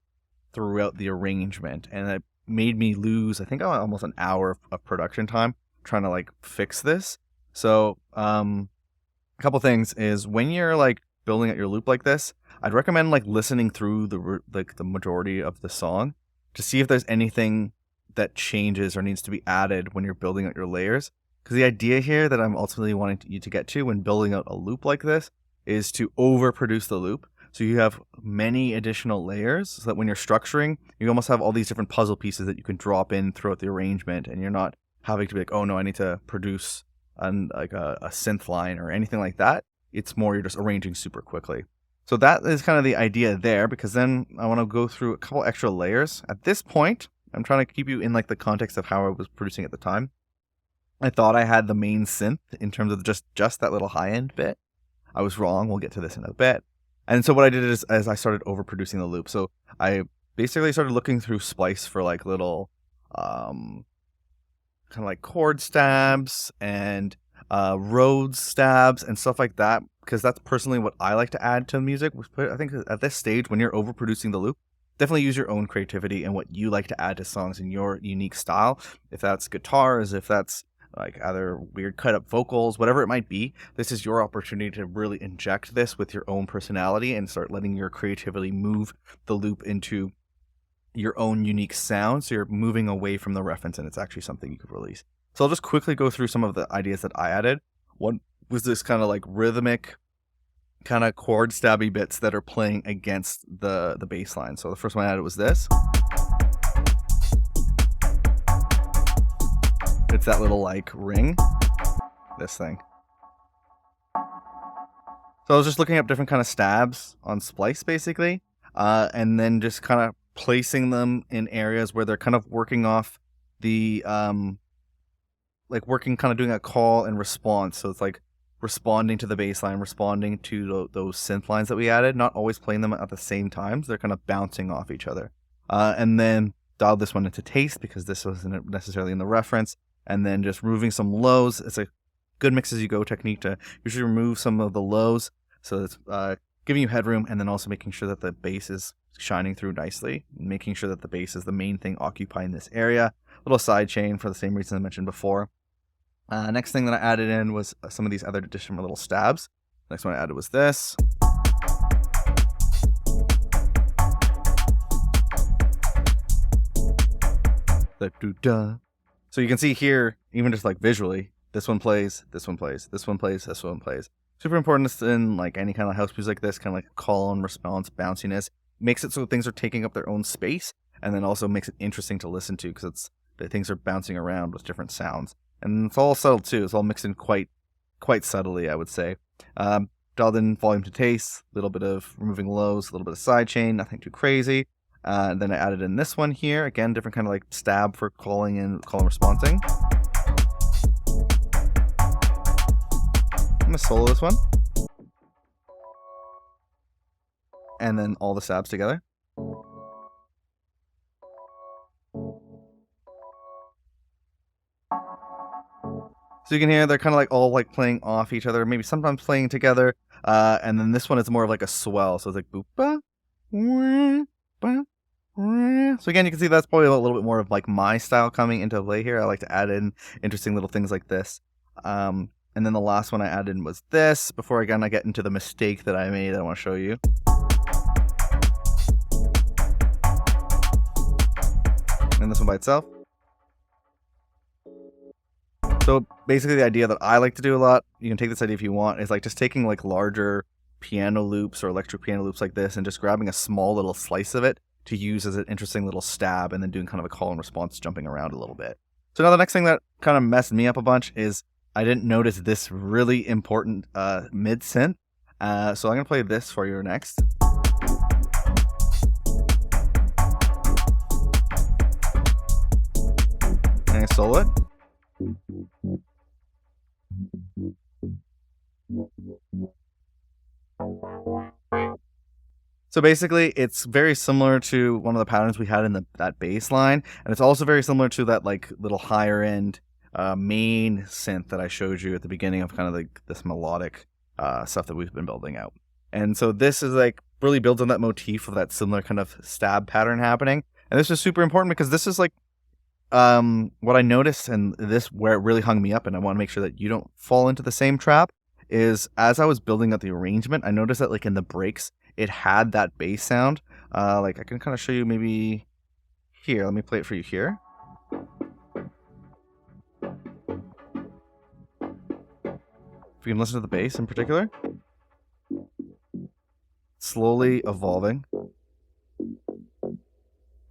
throughout the arrangement, and it made me lose, I think, almost an hour of production time trying to like fix this. So a couple things is, when you're like building out your loop like this, I'd recommend like listening through the majority of the song to see if there's anything that changes or needs to be added when you're building out your layers. Because the idea here that I'm ultimately wanting you to get to when building out a loop like this is to overproduce the loop. So you have many additional layers, so that when you're structuring, you almost have all these different puzzle pieces that you can drop in throughout the arrangement, and you're not having to be like, oh no, I need to produce a synth line or anything like that. It's more you're just arranging super quickly. So that is kind of the idea there, because then I want to go through a couple extra layers. At this point, I'm trying to keep you in like the context of how I was producing at the time. I thought I had the main synth in terms of just that little high end bit. I was wrong. We'll get to this in a bit. And so what I did is I started overproducing the loop. So I basically started looking through Splice for like little kind of like chord stabs and Rhodes stabs and stuff like that, because that's personally what I like to add to music. I think at this stage, when you're overproducing the loop, definitely use your own creativity and what you like to add to songs in your unique style. If that's guitars, if that's like either weird cut up vocals, whatever it might be, this is your opportunity to really inject this with your own personality and start letting your creativity move the loop into your own unique sound. So you're moving away from the reference and it's actually something you could release. So I'll just quickly go through some of the ideas that I added. One was this kind of like rhythmic kind of chord stabby bits that are playing against the bass line. So the first one I added was this. It's that little like ring, this thing. So I was just looking up different kind of stabs on Splice basically, and then just kind of placing them in areas where they're kind of working off the, like working, kind of doing a call and response. So it's like responding to the bass line, responding to those synth lines that we added, not always playing them at the same time. So they're kind of bouncing off each other. And then dialed this one into taste because this wasn't necessarily in the reference. And then just removing some lows. It's a good mix as you go technique to usually remove some of the lows. So it's giving you headroom and then also making sure that the bass is shining through nicely, making sure that the bass is the main thing occupying this area. Little side chain for the same reason I mentioned before. Next thing that I added in was some of these other different little stabs. Next one I added was this. So you can see here, even just like visually, this one plays, this one plays, this one plays, this one plays. Super important in like any kind of house music like this, kind of like call and response, bounciness. Makes it so things are taking up their own space, and then also makes it interesting to listen to because the things are bouncing around with different sounds. And it's all subtle too. It's all mixed in quite subtly, I would say. Dialed in volume to taste, a little bit of removing lows, a little bit of side chain, nothing too crazy. Then I added in this one here, again, different kind of like stab for calling and responding. I'm gonna solo this one. And then all the stabs together. So you can hear they're kind of like all like playing off each other, maybe sometimes playing together. And then this one is more of like a swell. So it's like boop, ba, wah, ba, wah. So again, you can see that's probably a little bit more of like my style coming into play here. I like to add in interesting little things like this. And then the last one I added in was this. Before again I get into the mistake that I made, I want to show you. And this one by itself. So basically the idea that I like to do a lot, you can take this idea if you want, is like just taking like larger piano loops or electric piano loops like this and just grabbing a small little slice of it to use as an interesting little stab and then doing kind of a call and response, jumping around a little bit. So now the next thing that kind of messed me up a bunch is I didn't notice this really important mid synth. So I'm going to play this for you next. And I solo it. So basically, it's very similar to one of the patterns we had in that bass line, and it's also very similar to that like little higher end main synth that I showed you at the beginning of kind of like this melodic stuff that we've been building out. And so this is like really builds on that motif of that similar kind of stab pattern happening. And this is super important because this is like what I noticed, and this where it really hung me up, and I want to make sure that you don't fall into the same trap, is as I was building out the arrangement, I noticed that like in the breaks, it had that bass sound. Like I can kind of show you maybe here. Let me play it for you here. If you can listen to the bass in particular. Slowly evolving.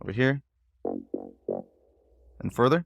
Over here. And further.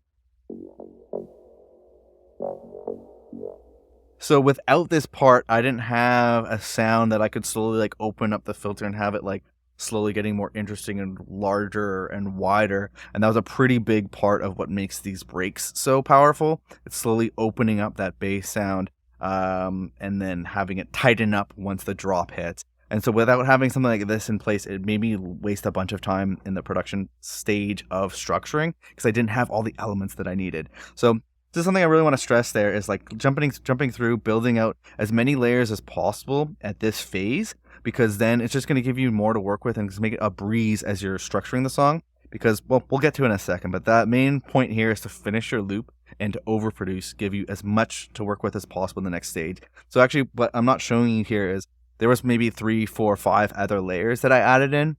So without this part, I didn't have a sound that I could slowly like open up the filter and have it like slowly getting more interesting and larger and wider. And that was a pretty big part of what makes these breaks so powerful. It's slowly opening up that bass sound and then having it tighten up once the drop hits. And so without having something like this in place, it made me waste a bunch of time in the production stage of structuring because I didn't have all the elements that I needed. So So something I really want to stress there is like jumping through, building out as many layers as possible at this phase, because then it's just going to give you more to work with and just make it a breeze as you're structuring the song. Because, well, we'll get to it in a second, but that main point here is to finish your loop and to overproduce, give you as much to work with as possible in the next stage. So actually, what I'm not showing you here is there was maybe 3, 4, 5 other layers that I added in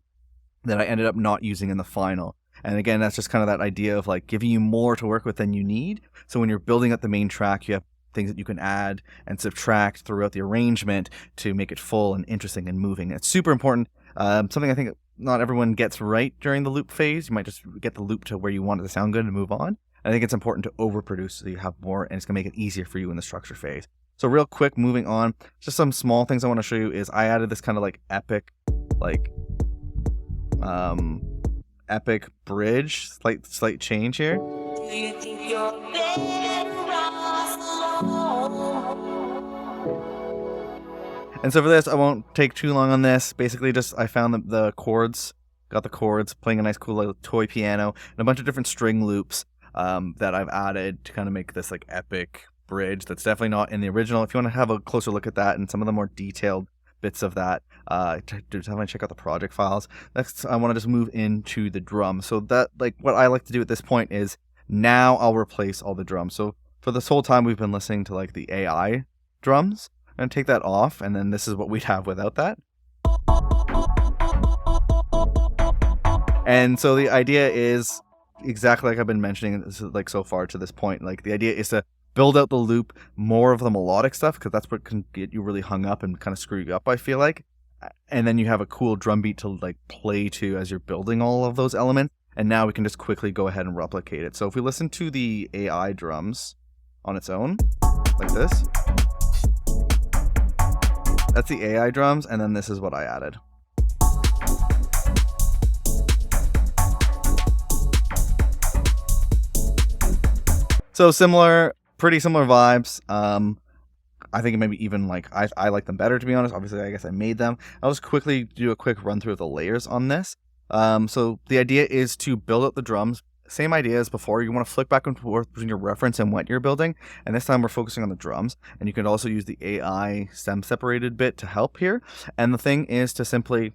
that I ended up not using in the final. And again, that's just kind of that idea of like giving you more to work with than you need. So when you're building up the main track, you have things that you can add and subtract throughout the arrangement to make it full and interesting and moving. It's super important. Something I think not everyone gets right during the loop phase. You might just get the loop to where you want it to sound good and move on. I think it's important to overproduce so you have more, and it's going to make it easier for you in the structure phase. So real quick, moving on, just some small things I want to show you is I added this kind of like epic bridge, slight change here. And so for this, I won't take too long on this. Basically, just I found the chords, got the chords, playing a nice cool little toy piano, and a bunch of different string loops that I've added to kind of make this like epic bridge that's definitely not in the original. If you want to have a closer look at that and some of the more detailed bits of that, definitely check out the project files. Next, I want to just move into the drum. So that, like, what I like to do at this point is now I'll replace all the drums. So for this whole time, we've been listening to like the AI drums. I'm going to take that off, and then this is what we'd have without that. And so the idea is exactly like I've been mentioning like so far to this point. Like the idea is to build out the loop, more of the melodic stuff, because that's what can get you really hung up and kind of screw you up, I feel like. And then you have a cool drum beat to like play to as you're building all of those elements. And now we can just quickly go ahead and replicate it. So if we listen to the AI drums on its own, like this, that's the AI drums, and then this is what I added. So pretty similar vibes. I think maybe even like I like them better, to be honest. Obviously, I guess I made them. I'll just quickly do a quick run through of the layers on this. So the idea is to build up the drums. Same idea as before. You want to flick back and forth between your reference and what you're building. And this time we're focusing on the drums. And you can also use the AI stem separated bit to help here. And the thing is to simply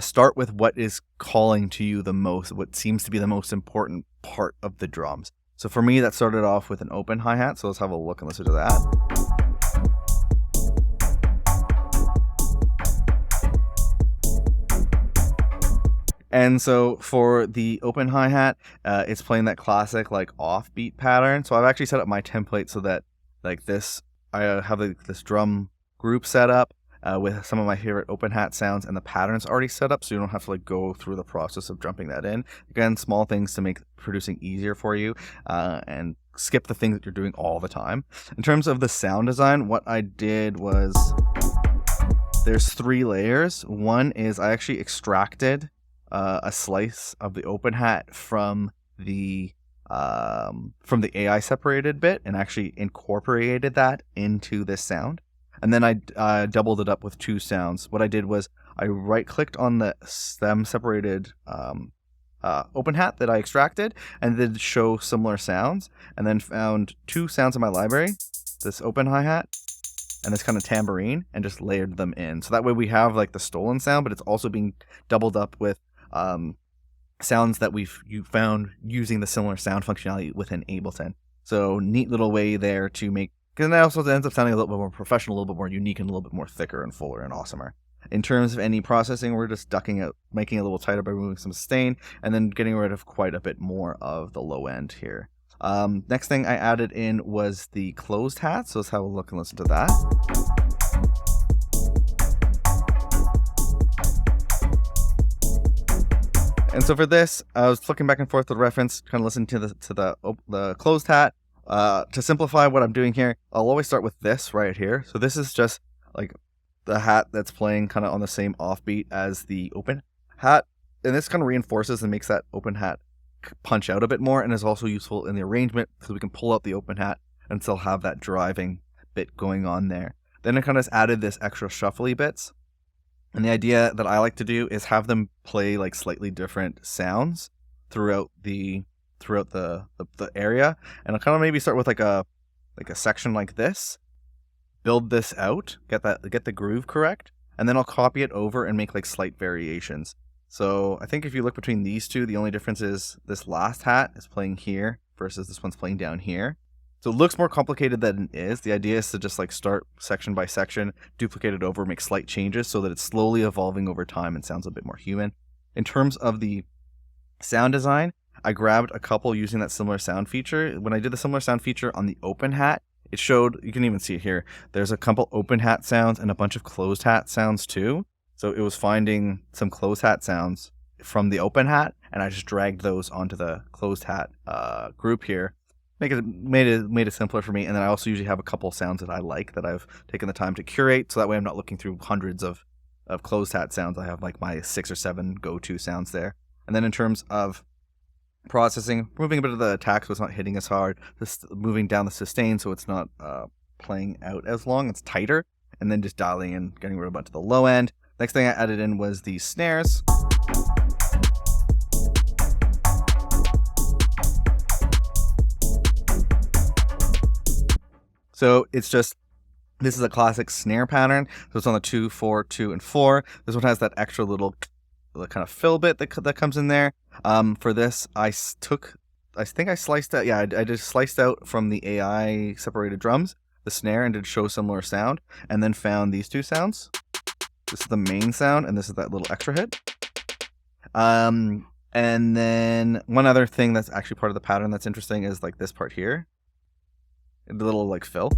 start with what is calling to you the most, what seems to be the most important part of the drums. So for me, that started off with an open hi-hat. So let's have a look and listen to that. And so for the open hi-hat, it's playing that classic like offbeat pattern. So I've actually set up my template so that like this, I have this drum group set up with some of my favorite open hat sounds, and the pattern's already set up, so you don't have to like go through the process of jumping that in. Again, small things to make producing easier for you, and skip the things that you're doing all the time. In terms of the sound design, what I did was there's 3 layers. One is I actually extracted a slice of the open hat from the AI separated bit and actually incorporated that into this sound. And then I doubled it up with 2 sounds. What I did was I right clicked on the stem separated open hat that I extracted and then show similar sounds, and then found 2 sounds in my library, this open hi-hat and this kind of tambourine, and just layered them in. So that way we have like the stolen sound, but it's also being doubled up with sounds that you found using the similar sound functionality within Ableton. So neat little way there to make, because that also ends up sounding a little bit more professional, a little bit more unique, and a little bit more thicker and fuller and awesomer. In terms of any processing, we're just ducking it, making it a little tighter by removing some sustain, and then getting rid of quite a bit more of the low end here. Next thing I added in was the closed hat, so let's have a look and listen to that. And so for this, I was flicking back and forth with reference, kind of listening to the closed hat. To simplify what I'm doing here, I'll always start with this right here. So this is just like the hat that's playing kind of on the same offbeat as the open hat. And this kind of reinforces and makes that open hat punch out a bit more, and is also useful in the arrangement because we can pull out the open hat and still have that driving bit going on there. Then I kind of added this extra shuffly bits. And the idea that I like to do is have them play like slightly different sounds throughout the throughout the area. And I'll kind of maybe start with like a section like this, build this out, get the groove correct, and then I'll copy it over and make like slight variations. So I think if you look between these two, the only difference is this last hat is playing here versus this one's playing down here. So it looks more complicated than it is. The idea is to just like start section by section, duplicate it over, make slight changes so that it's slowly evolving over time and sounds a bit more human. In terms of the sound design, I grabbed a couple using that similar sound feature. When I did the similar sound feature on the open hat, it showed, you can even see it here, there's a couple open hat sounds and a bunch of closed hat sounds too. So it was finding some closed hat sounds from the open hat, and I just dragged those onto the closed hat group here. Made it simpler for me. And then I also usually have a couple sounds that I like that I've taken the time to curate, so that way I'm not looking through hundreds of closed hat sounds. I have like my 6 or 7 go-to sounds there. And then in terms of processing, moving a bit of the attack so it's not hitting as hard, just moving down the sustain so it's not playing out as long, it's tighter, and then just dialing in, getting rid of a bunch of the low end. Next thing I added in was the snares. So it's just, this is a classic snare pattern. So it's on the 2, 4, 2, and 4. This one has that extra little kind of fill bit that comes in there. For this, I think I sliced out, I just sliced out from the AI separated drums, the snare, and did show similar sound, and then found these two sounds. This is the main sound, and this is that little extra hit. And then one other thing that's actually part of the pattern that's interesting is like this part here. The little like fill.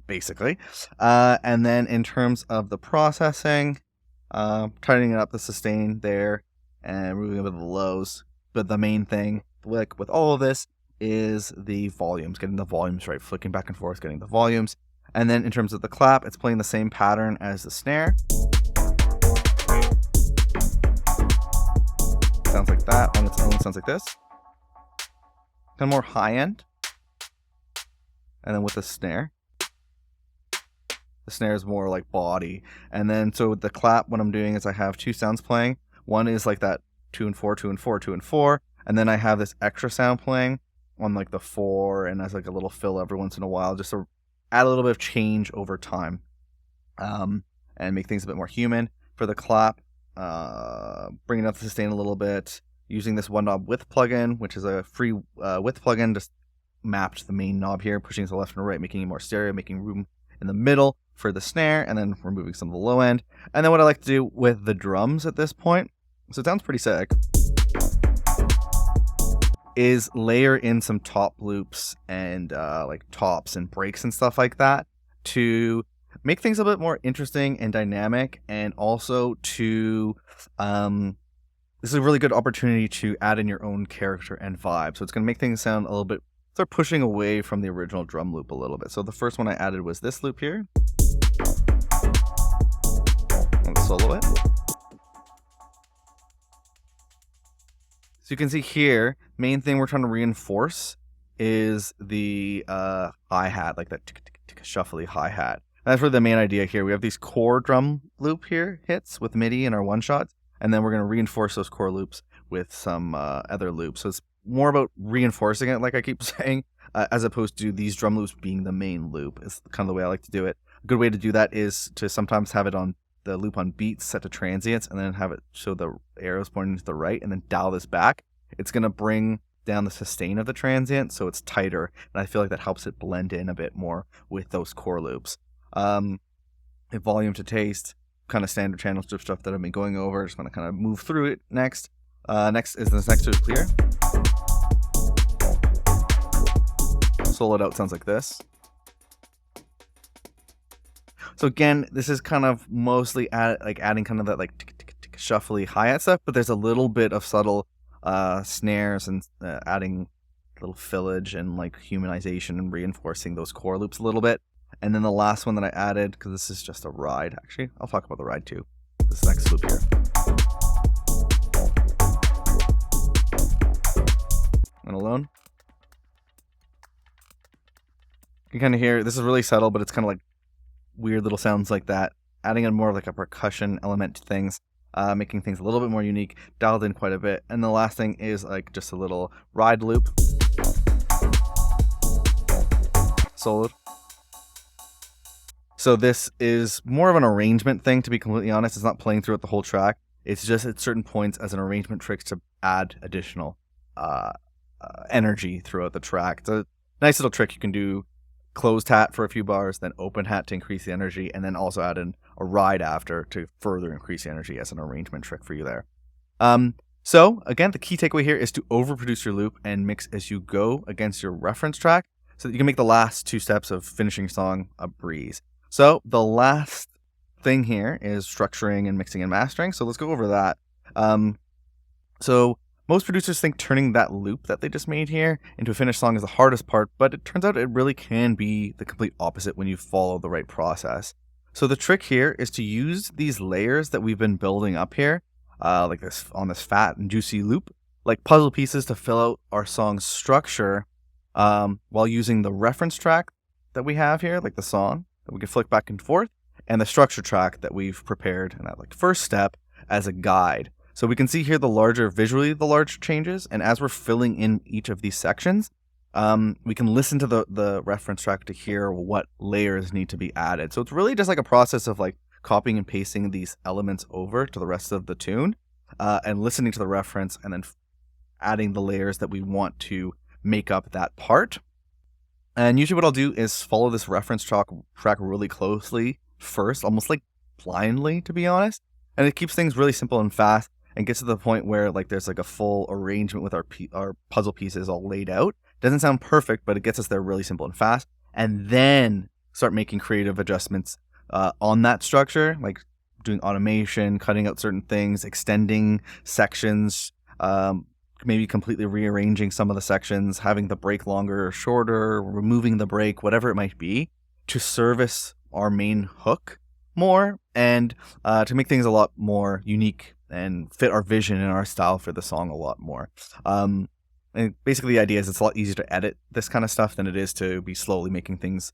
Basically. And then in terms of the processing, tightening up the sustain there and removing a bit of the lows. But the main thing, like with all of this, is the volumes, getting the volumes right, flicking back and forth, getting the volumes. And then in terms of the clap, it's playing the same pattern as the snare. Sounds like that on its own, sounds like this. Kind of more high end. And then with the snare. The snare is more like body. And then so with the clap, what I'm doing is I have two sounds playing. One is like that 2 and 4, 2 and 4, 2 and 4. And then I have this extra sound playing on like the 4 and as like a little fill every once in a while, just to add a little bit of change over time. And make things a bit more human. For the clap, bringing up the sustain a little bit, using this one knob width plugin, which is a free width plugin, just mapped the main knob here, pushing to the left and right, making it more stereo, making room in the middle for the snare, and then removing some of the low end. And then what I like to do with the drums at this point, so it sounds pretty sick, is layer in some top loops and like tops and breaks and stuff like that to make things a bit more interesting and dynamic, and also to this is a really good opportunity to add in your own character and vibe. So it's going to make things sound a little bit, start pushing away from the original drum loop a little bit. So the first one I added was this loop here. I'm going to solo it. So you can see here, main thing we're trying to reinforce is the hi-hat, like that shuffly hi-hat. That's really the main idea here. We have these core drum loop here, hits with MIDI in our one-shots. And then we're going to reinforce those core loops with some other loops. So it's more about reinforcing it, like I keep saying, as opposed to these drum loops being the main loop. It's kind of the way I like to do it. A good way to do that is to sometimes have it on the loop on beats set to transients, and then have it show the arrows pointing to the right, and then dial this back. It's going to bring down the sustain of the transient, so it's tighter. And I feel like that helps it blend in a bit more with those core loops. Volume to taste. Kind of standard channel strip stuff that I've been going over. Just want to kind of move through it next. Next is clear. Solo it out sounds like this. So again, this is kind of mostly adding kind of that like shuffly hi-hat stuff, but there's a little bit of subtle snares and adding a little fillage and like humanization and reinforcing those core loops a little bit. And then the last one that I added, because this is just a ride, actually, I'll talk about the ride too. This next loop here. And alone. You can kind of hear, this is really subtle, but it's kind of like weird little sounds like that. Adding in more of like a percussion element to things. making things a little bit more unique, dialed in quite a bit. And the last thing is like just a little ride loop. Solid. So this is more of an arrangement thing, to be completely honest. It's not playing throughout the whole track. It's just at certain points as an arrangement trick to add additional energy throughout the track. It's a nice little trick. You can do closed hat for a few bars, then open hat to increase the energy, and then also add in a ride after to further increase the energy as an arrangement trick for you there. So again, the key takeaway here is to overproduce your loop and mix as you go against your reference track so that you can make the last 2 steps of finishing your song a breeze. So the last thing here is structuring and mixing and mastering. So let's go over that. So most producers think turning that loop that they just made here into a finished song is the hardest part, but it turns out it really can be the complete opposite when you follow the right process. So the trick here is to use these layers that we've been building up here, like this on this fat and juicy loop, like puzzle pieces to fill out our song's structure, while using the reference track that we have here, like the song that we can flick back and forth, and the structure track that we've prepared in that like first step as a guide. So we can see here visually the larger changes, and as we're filling in each of these sections, we can listen to the reference track to hear what layers need to be added. So it's really just like a process of like copying and pasting these elements over to the rest of the tune, and listening to the reference and then adding the layers that we want to make up that part. And usually what I'll do is follow this reference track really closely first, almost like blindly, to be honest. And it keeps things really simple and fast and gets to the point where like there's like a full arrangement with our puzzle pieces all laid out. Doesn't sound perfect, but it gets us there really simple and fast. And then start making creative adjustments on that structure, like doing automation, cutting out certain things, extending sections, maybe completely rearranging some of the sections, having the break longer or shorter, removing the break, whatever it might be, to service our main hook more and to make things a lot more unique and fit our vision and our style for the song a lot more. And basically the idea is it's a lot easier to edit this kind of stuff than it is to be slowly making things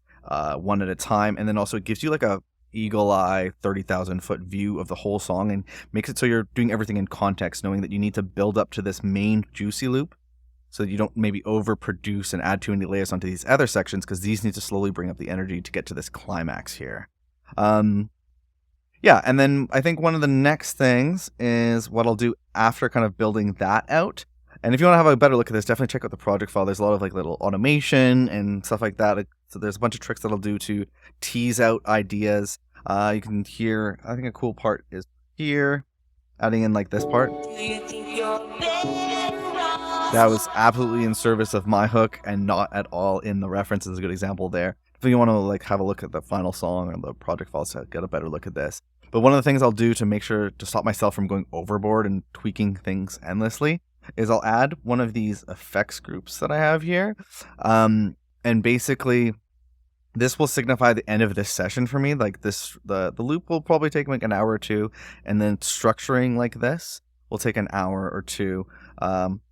one at a time. And then also it gives you like a eagle eye 30,000 foot view of the whole song and makes it so you're doing everything in context, knowing that you need to build up to this main juicy loop so that you don't maybe overproduce and add too many layers onto these other sections, because these need to slowly bring up the energy to get to this climax here. Yeah, and then I think one of the next things is what I'll do after kind of building that out. And if you want to have a better look at this, definitely check out the project file. There's a lot of like little automation and stuff like that. So there's a bunch of tricks that I'll do to tease out ideas. You can hear, I think a cool part is here, adding in like this part. That was absolutely in service of my hook and not at all in the reference. Is a good example there. If you want to like have a look at the final song or the project file set, get a better look at this. But one of the things I'll do to make sure to stop myself from going overboard and tweaking things endlessly is I'll add one of these effects groups that I have here. And basically this will signify the end of this session for me. Like this, the loop will probably take like an hour or two, and then structuring like this will take an hour or two,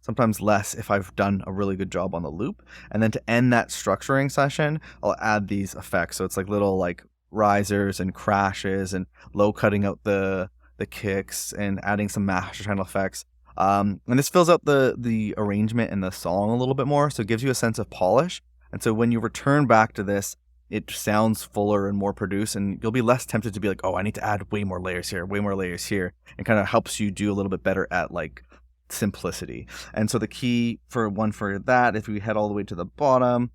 sometimes less if I've done a really good job on the loop. And then to end that structuring session, I'll add these effects. So it's like little like risers and crashes and low cutting out the kicks and adding some master channel effects. And this fills out the arrangement and the song a little bit more, so it gives you a sense of polish. And so when you return back to this, it sounds fuller and more produced, and you'll be less tempted to be like, oh, I need to add way more layers here, and kind of helps you do a little bit better at like simplicity. And so the key for that, if we head all the way to the bottom,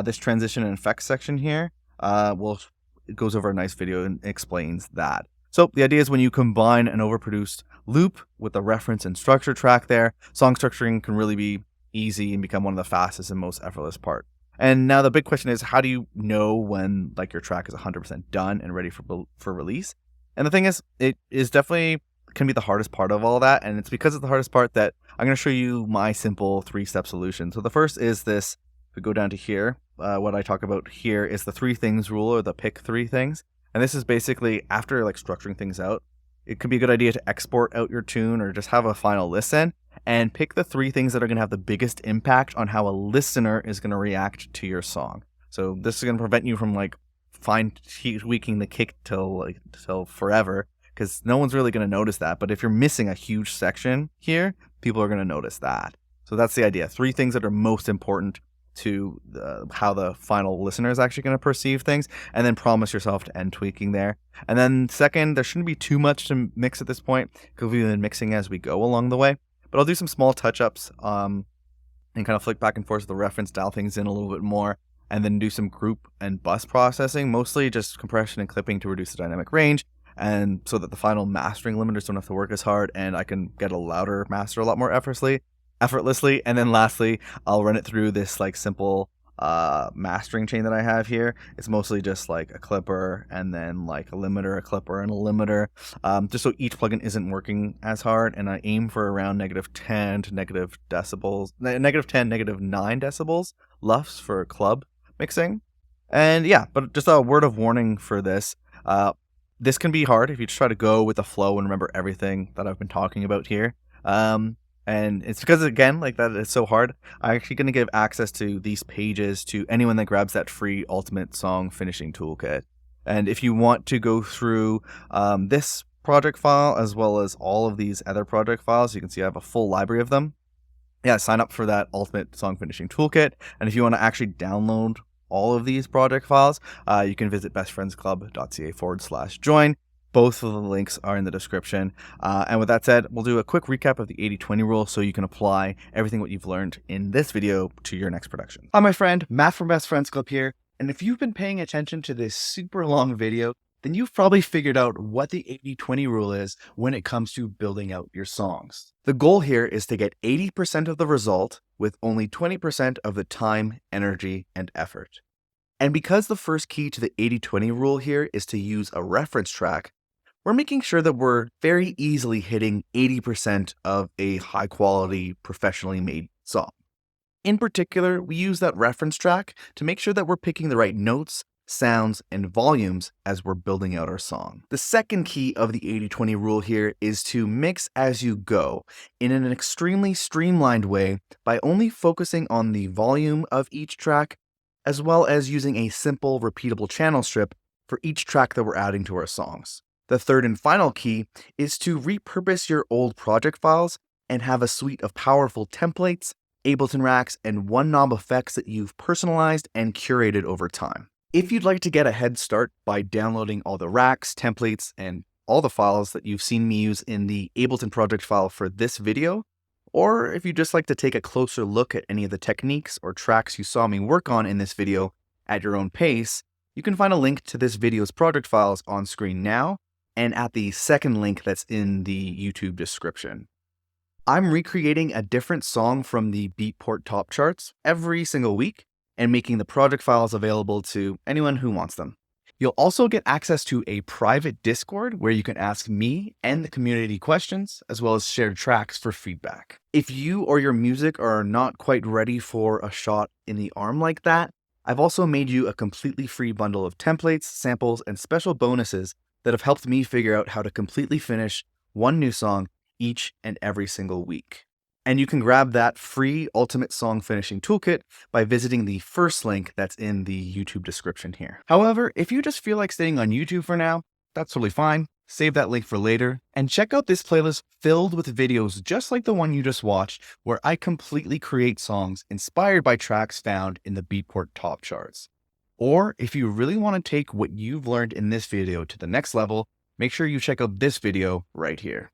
this transition and effects section here, it goes over a nice video and explains that. So the idea is when you combine an overproduced loop with a reference and structure track there, song structuring can really be easy and become one of the fastest and most effortless part. And now the big question is, how do you know when like your track is 100% done and ready for release? And the thing is, it is definitely can be the hardest part of all that. And it's because it's the hardest part that I'm going to show you my simple 3-step solution. So the first is this. If we go down to here, what I talk about here is the 3 things rule, or the pick 3 things. And this is basically after like structuring things out, it could be a good idea to export out your tune or just have a final listen and pick the 3 things that are going to have the biggest impact on how a listener is going to react to your song. So this is going to prevent you from like tweaking the kick till forever, because no one's really going to notice that. But if you're missing a huge section here, people are going to notice that. So that's the idea. 3 things that are most important to how the final listener is actually going to perceive things, and then promise yourself to end tweaking there. And then second, there shouldn't be too much to mix at this point, because we've been mixing as we go along the way. But I'll do some small touch-ups and kind of flick back and forth with the reference, dial things in a little bit more, and then do some group and bus processing, mostly just compression and clipping to reduce the dynamic range, and so that the final mastering limiters don't have to work as hard, and I can get a louder master a lot more effortlessly. And then lastly, I'll run it through this like simple mastering chain that I have here. It's mostly just like a clipper and then like a limiter, a clipper, and a limiter, just so each plugin isn't working as hard. And I aim for around -10 to negative decibels, -10, -9 decibels LUFS for club mixing. And yeah, but just a word of warning for this. This can be hard if you just try to go with the flow and remember everything that I've been talking about here. And it's because, again, like that, it's so hard. I'm actually going to give access to these pages to anyone that grabs that free Ultimate Song Finishing Toolkit. And if you want to go through this project file as well as all of these other project files, you can see I have a full library of them. Yeah, sign up for that Ultimate Song Finishing Toolkit. And if you want to actually download all of these project files, you can visit bestfriendsclub.ca/join. Both of the links are in the description. And with that said, we'll do a quick recap of the 80-20 rule so you can apply everything what you've learned in this video to your next production. Hi, my friend, Matt from Best Friends Club here. And if you've been paying attention to this super long video, then you've probably figured out what the 80-20 rule is when it comes to building out your songs. The goal here is to get 80% of the result with only 20% of the time, energy, and effort. And because the first key to the 80-20 rule here is to use a reference track, we're making sure that we're very easily hitting 80% of a high quality, professionally made song. In particular, we use that reference track to make sure that we're picking the right notes, sounds, and volumes as we're building out our song. The second key of the 80-20 rule here is to mix as you go in an extremely streamlined way by only focusing on the volume of each track, as well as using a simple repeatable channel strip for each track that we're adding to our songs. The third and final key is to repurpose your old project files and have a suite of powerful templates, Ableton racks, and one-knob effects that you've personalized and curated over time. If you'd like to get a head start by downloading all the racks, templates, and all the files that you've seen me use in the Ableton project file for this video, or if you'd just like to take a closer look at any of the techniques or tracks you saw me work on in this video at your own pace, you can find a link to this video's project files on screen now, and at the second link that's in the YouTube description. I'm recreating a different song from the Beatport top charts every single week and making the project files available to anyone who wants them. You'll also get access to a private Discord where you can ask me and the community questions, as well as share tracks for feedback. If you or your music are not quite ready for a shot in the arm like that, I've also made you a completely free bundle of templates, samples, and special bonuses that have helped me figure out how to completely finish one new song each and every single week. And you can grab that free Ultimate Song Finishing Toolkit by visiting the first link that's in the YouTube description here. However, if you just feel like staying on YouTube for now, that's totally fine. Save that link for later and check out this playlist filled with videos just like the one you just watched, where I completely create songs inspired by tracks found in the Beatport top charts. Or if you really want to take what you've learned in this video to the next level, make sure you check out this video right here.